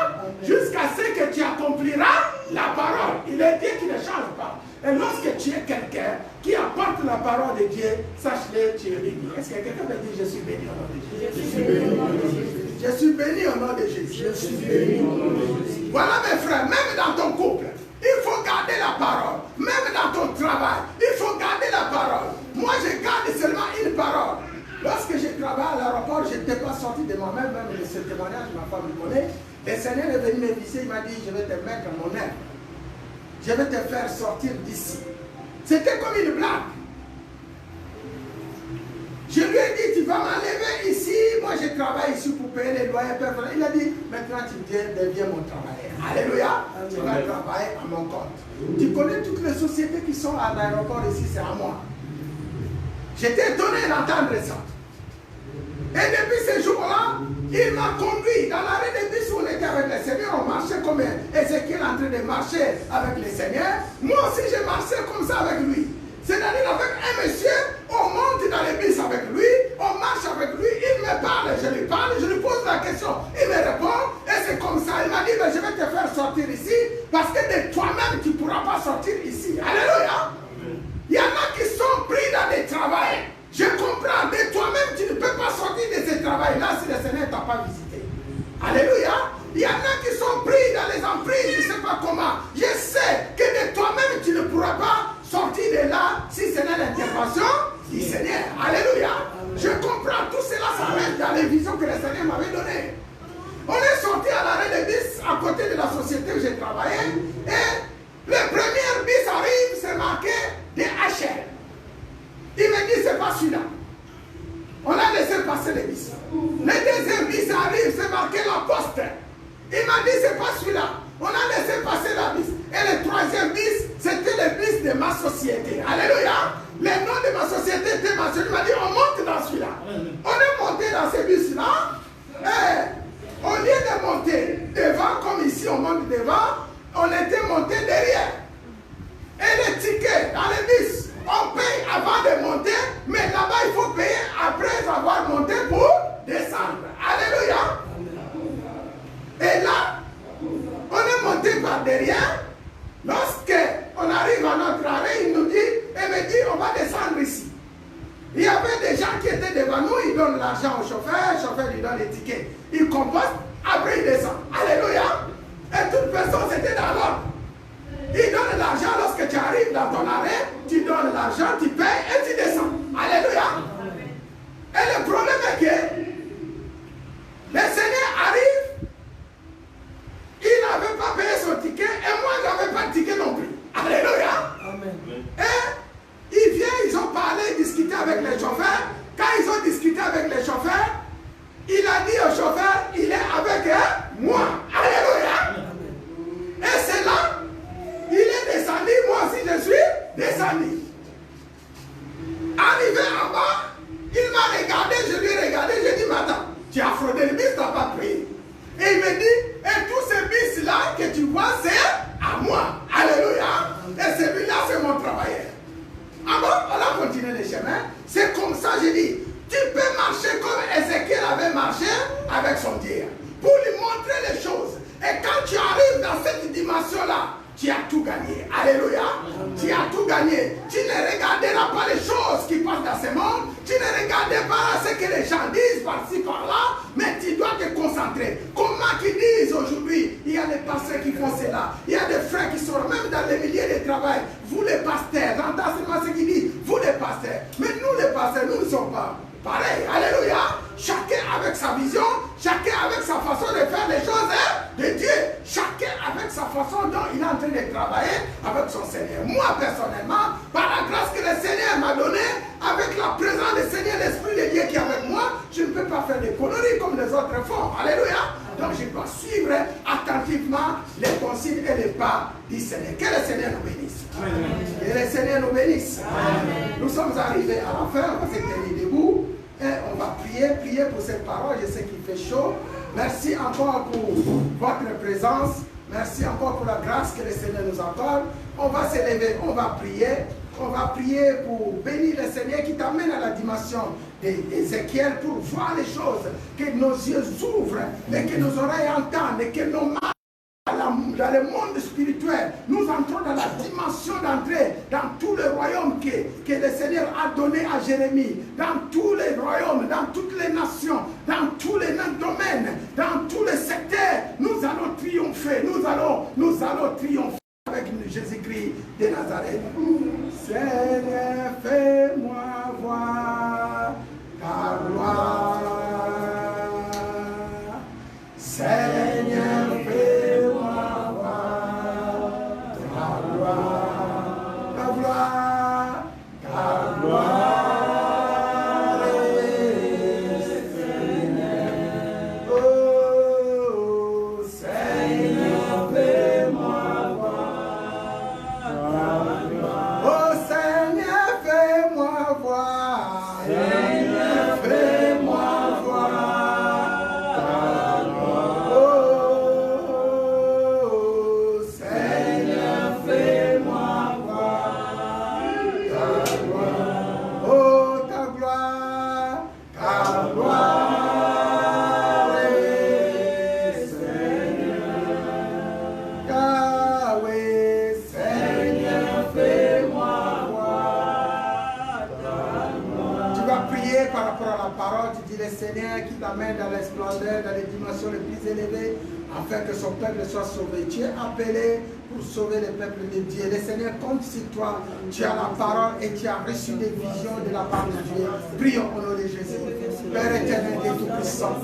Jusqu'à ce que tu accompliras la parole. Il est Dieu qui ne change pas. Et lorsque tu es quelqu'un qui apporte la parole de Dieu, sache-le, tu es béni. Est-ce que quelqu'un veut dire je suis béni au nom de Jésus? Je suis béni au nom de Jésus. Je suis béni au nom de Jésus. Je suis béni au nom de Jésus. Voilà mes frères, même dans ton couple, il faut garder la parole. Même dans ton travail, il faut garder la parole. Moi, je garde seulement une parole. Lorsque j'ai travaillé à l'aéroport, je n'étais pas sorti de moi-même, même de ce témoignage, ma femme me connaît. Le Seigneur est venu me visiter, il m'a dit, je vais te mettre mon air. Je vais te faire sortir d'ici. C'était comme une blague. Je lui ai dit, tu vas m'enlever ici. Moi, je travaille ici pour payer les loyers. Il a dit, maintenant tu deviens mon travailleur. Alléluia. Tu vas travailler à mon compte. Tu connais toutes les sociétés qui sont à l'aéroport ici, c'est à moi. J'étais étonné d'entendre ça. Et depuis ce jour-là, il m'a conduit dans l'arrêt de bus où on était avec le Seigneur. On marchait comme Ézéchiel en train de marcher avec le Seigneur. Moi aussi, je marchais comme ça avec lui. C'est-à-dire avec un monsieur, on monte dans les bus avec lui, on marche avec lui, il me parle, je lui pose la question, il me répond, et c'est comme ça. Il m'a dit, mais je vais te faire sortir ici, parce que de toi-même, tu ne pourras pas sortir ici. Alléluia. Il y en a qui sont pris dans des travails. Je comprends, de toi-même, tu ne peux pas sortir de ce travail-là si le Seigneur ne t'a pas visité. Alléluia. Il y en a qui sont pris dans les emprises, je ne sais pas comment. Je sais que de toi-même, tu ne pourras pas sortir de là si ce n'est l'intervention du Seigneur. Alléluia. Je comprends, tout cela, ça reste dans les visions que le Seigneur m'avait données. On est sorti à l'arrêt de bus à côté de la société où j'ai travaillé et le premier bus arrive, c'est marqué DHL. Il me dit, c'est pas celui-là. On a laissé passer les bus. Le deuxième bus arrive, c'est marqué la poste. Il m'a dit, c'est pas celui-là. On a laissé passer la bus. Et le troisième bus, c'était le bus de ma société. Alléluia. Le nom de ma société était mentionné. Il m'a dit, on monte dans celui-là. On est monté dans ce bus-là. Et au lieu de monter devant, comme ici on monte devant, on était monté derrière. Et les tickets dans les bus, on paye avant de monter, mais là-bas il faut payer après avoir monté pour descendre. Alléluia. Et là, on est monté par derrière. Lorsqu'on arrive à notre arrêt, il nous dit, et me dit, on va descendre ici. Il y avait des gens qui étaient devant nous, ils donnent l'argent au chauffeur, le chauffeur lui donne les tickets. Il composte, après il descend. Alléluia. Et toute personne, c'était dans l'ordre. Il donne l'argent lorsque tu arrives dans ton arrêt, tu donnes l'argent, tu payes et tu descends. Alléluia. Et le problème est que le Seigneur arrive, il n'avait pas payé son ticket et moi je n'avais pas de ticket non plus. Alléluia. Amen. Et ils viennent, ils ont parlé, discuté avec les chauffeurs. Quand ils ont discuté avec les chauffeurs, il a dit au chauffeur, il est avec moi. Alléluia. Et c'est là, il est descendu, moi aussi je suis descendu. Arrivé en bas, il m'a regardé, je lui ai regardé, je lui ai dit, madame, tu as fraudé le bus, tu n'as pas pris. Et il me dit, et tous ces bus-là que tu vois, c'est à moi. Alléluia. Et celui-là, c'est mon travailleur. Alors, on a continué le chemin. C'est comme ça, je dis, tu peux marcher comme Ézéchiel avait marché avec son Dieu. Pour lui montrer les choses. Et quand tu arrives dans cette dimension-là, tu as tout gagné. Alléluia. Tu as tout gagné. Tu ne regarderas pas les choses qui passent dans ce monde. Tu ne regardes pas ce que les gens disent par-ci, par-là. Mais tu dois te concentrer. Comment qu'ils disent aujourd'hui, il y a des pasteurs qui font cela. Il y a des frères qui sont même dans les milieux de travail. Vous les pasteurs, j'entends seulement ce qu'ils disent. Vous les pasteurs. Mais nous les pasteurs, nous ne sommes pas pareil. Alléluia. Chacun avec sa vision, chacun avec sa façon de faire les choses de Dieu. Chacun avec sa façon dont il est en train de travailler avec son Seigneur. Moi personnellement, par la grâce que le Seigneur m'a donnée, avec la présence du Seigneur, l'Esprit de Dieu qui est avec moi, je ne peux peux pas faire des conneries comme les autres font. Alléluia. Donc je dois suivre attentivement les consignes et les pas du Seigneur. Que le Seigneur nous bénisse. Amen. Que le Seigneur nous bénisse. Amen. Nous sommes arrivés à la fin, on va se tenir debout et on va prier pour cette parole. Je sais qu'il fait chaud. Merci encore pour votre présence. Merci encore pour la grâce que le Seigneur nous accorde. On va se lever, on va prier. On va prier pour bénir le Seigneur qui t'amène à la dimension d'Ézéchiel pour voir les choses, que nos yeux s'ouvrent et que nos oreilles entendent et que nos mains dans le monde spirituel, nous entrons dans la dimension d'entrée dans tout le royaume que le Seigneur a donné à Jérémie, dans tous les royaumes, dans toutes les nations, dans tous les domaines, dans tous les secteurs. Nous allons triompher, nous allons triompher avec Jésus-Christ de Nazareth. Seigneur, fais-moi voir ta gloire. Seigneur, fais-moi voir ta gloire. Ta gloire, ta gloire, Seigneur. Oh, Seigneur, fais-moi voir ta gloire. Oh, Seigneur, fais-moi voir. Seigneur, fais-moi voir. Seigneur qui t'amène dans les splendeurs, dans les dimensions les plus élevées, afin que son peuple soit sauvé. Tu es appelé pour sauver le peuple de Dieu. Le Seigneur compte sur toi. Tu as la parole et tu as reçu des visions de la part de Dieu. Prions au nom de Jésus. Père éternel et tout-puissant,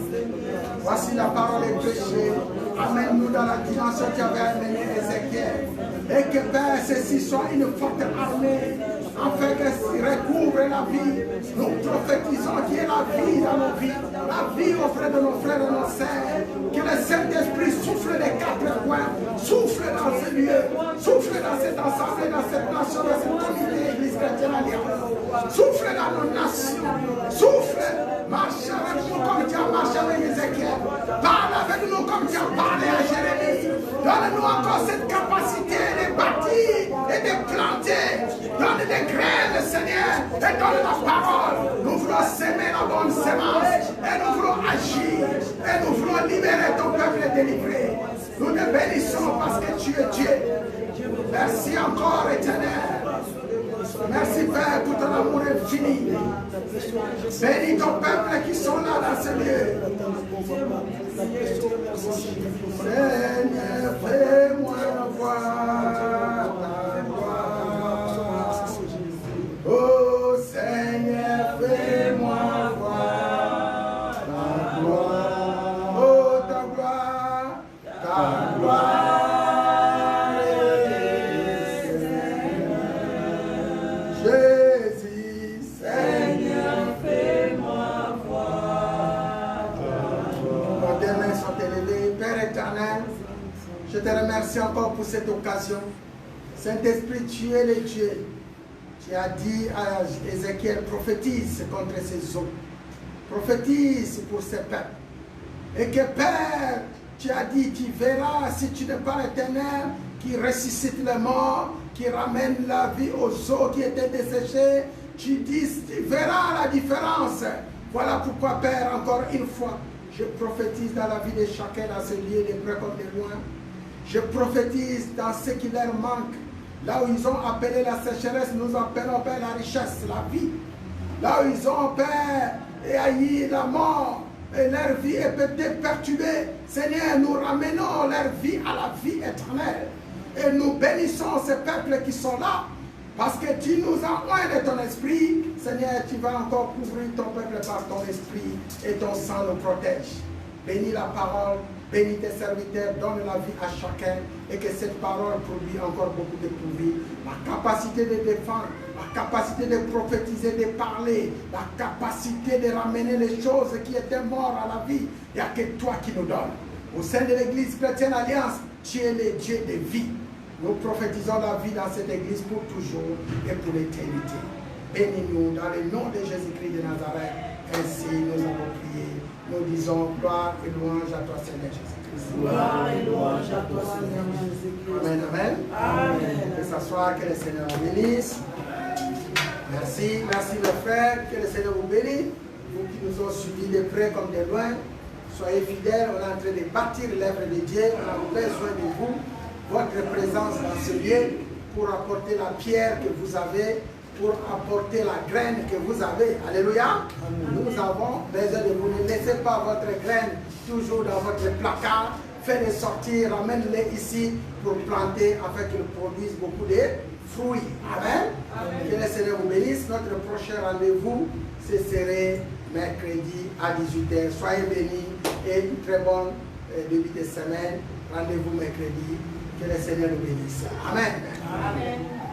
voici la parole est prêchée. Amène-nous dans la dimension qui avait amené Ézéchiel. Et que Père, ceci soit une forte armée, afin qu'elle recouvre la vie. Nous prophétisons qu'il y ait la vie dans nos vies, la vie auprès de nos frères et nos sœurs. Que le Saint-Esprit souffle des quatre coins, souffle dans ce lieu, souffle dans cette assemblée, dans cette nation, dans cette communauté, Église chrétienne alliance. Souffle dans nos nations, souffle, marche avec nous comme tu as marché avec Ézéchiel. Parle avec nous comme tu as parlé à Jérémie. Donne-nous encore cette capacité de bâtir et de planter. Donne des graines, Seigneur, et donne la parole. Nous voulons s'aimer la bonne semence, et nous voulons agir, et nous voulons libérer ton peuple et délivrer. Nous te bénissons parce que tu es Dieu. Merci encore, Éternel. Merci, Père, pour ton amour infini. Bénis ton peuple qui sont là dans ce lieu. Seigneur, fais-moi voir ta gloire. Oh Seigneur, fais-moi voir ta gloire. Oh ta gloire, ta gloire. Jésus, Seigneur, fais-moi voir ta gloire. Tes mains sont élevées, Père éternel. Je te remercie encore pour cette occasion. Saint-Esprit, tu es le Dieu. Tu as dit à Ézéchiel, prophétise contre ces eaux. Prophétise pour ces peuples. Et que Père, tu as dit, tu verras si tu n'es pas l'Éternel qui ressuscite les morts, qui ramène la vie aux eaux qui étaient desséchées. Tu dis, tu verras la différence. Voilà pourquoi, Père, encore une fois, je prophétise dans la vie de chacun dans ce lieu, de près comme de loin. Je prophétise dans ce qui leur manque. Là où ils ont appelé la sécheresse, nous appelons, Père, la richesse, la vie. Là où ils ont, Père, et haï la mort, et leur vie est peut-être perturbée. Seigneur, nous ramenons leur vie à la vie éternelle. Et nous bénissons ces peuples qui sont là. Parce que tu nous as oint de ton esprit. Seigneur, tu vas encore couvrir ton peuple par ton esprit. Et ton sang nous protège. Bénis la parole. Bénis tes serviteurs, donne la vie à chacun et que cette parole produise encore beaucoup de fruits. La capacité de défendre, la capacité de prophétiser, de parler, la capacité de ramener les choses qui étaient mortes à la vie. Il n'y a que toi qui nous donnes. Au sein de l'Église chrétienne Alliance, tu es le Dieu de vie. Nous prophétisons la vie dans cette Église pour toujours et pour l'éternité. Bénis-nous dans le nom de Jésus-Christ de Nazareth. Ainsi nous avons prié. Nous disons gloire et louange à toi, Seigneur Jésus-Christ. Gloire et louange à toi, Seigneur Jésus-Christ. Amen, amen. Amen. Que ce soit, que le Seigneur vous bénisse. Merci, merci mes frères, que le Seigneur vous bénisse. Vous qui nous ont suivis de près comme de loin, soyez fidèles, on est en train de bâtir l'œuvre de Dieu, on a besoin de vous, votre présence dans ce lieu, pour apporter la pierre que vous avez, pour apporter la graine que vous avez. Alléluia. Nous avons besoin de vous. Ne laissez pas votre graine toujours dans votre placard. Faites-les sortir, ramène-les ici pour planter afin qu'ils produisent beaucoup de fruits. Amen. Amen. Que le Seigneur vous bénisse. Notre prochain rendez-vous, ce serait mercredi à 18h. Soyez bénis et une très bonne début de semaine. Rendez-vous mercredi. Que le Seigneur nous bénisse. Amen. Amen.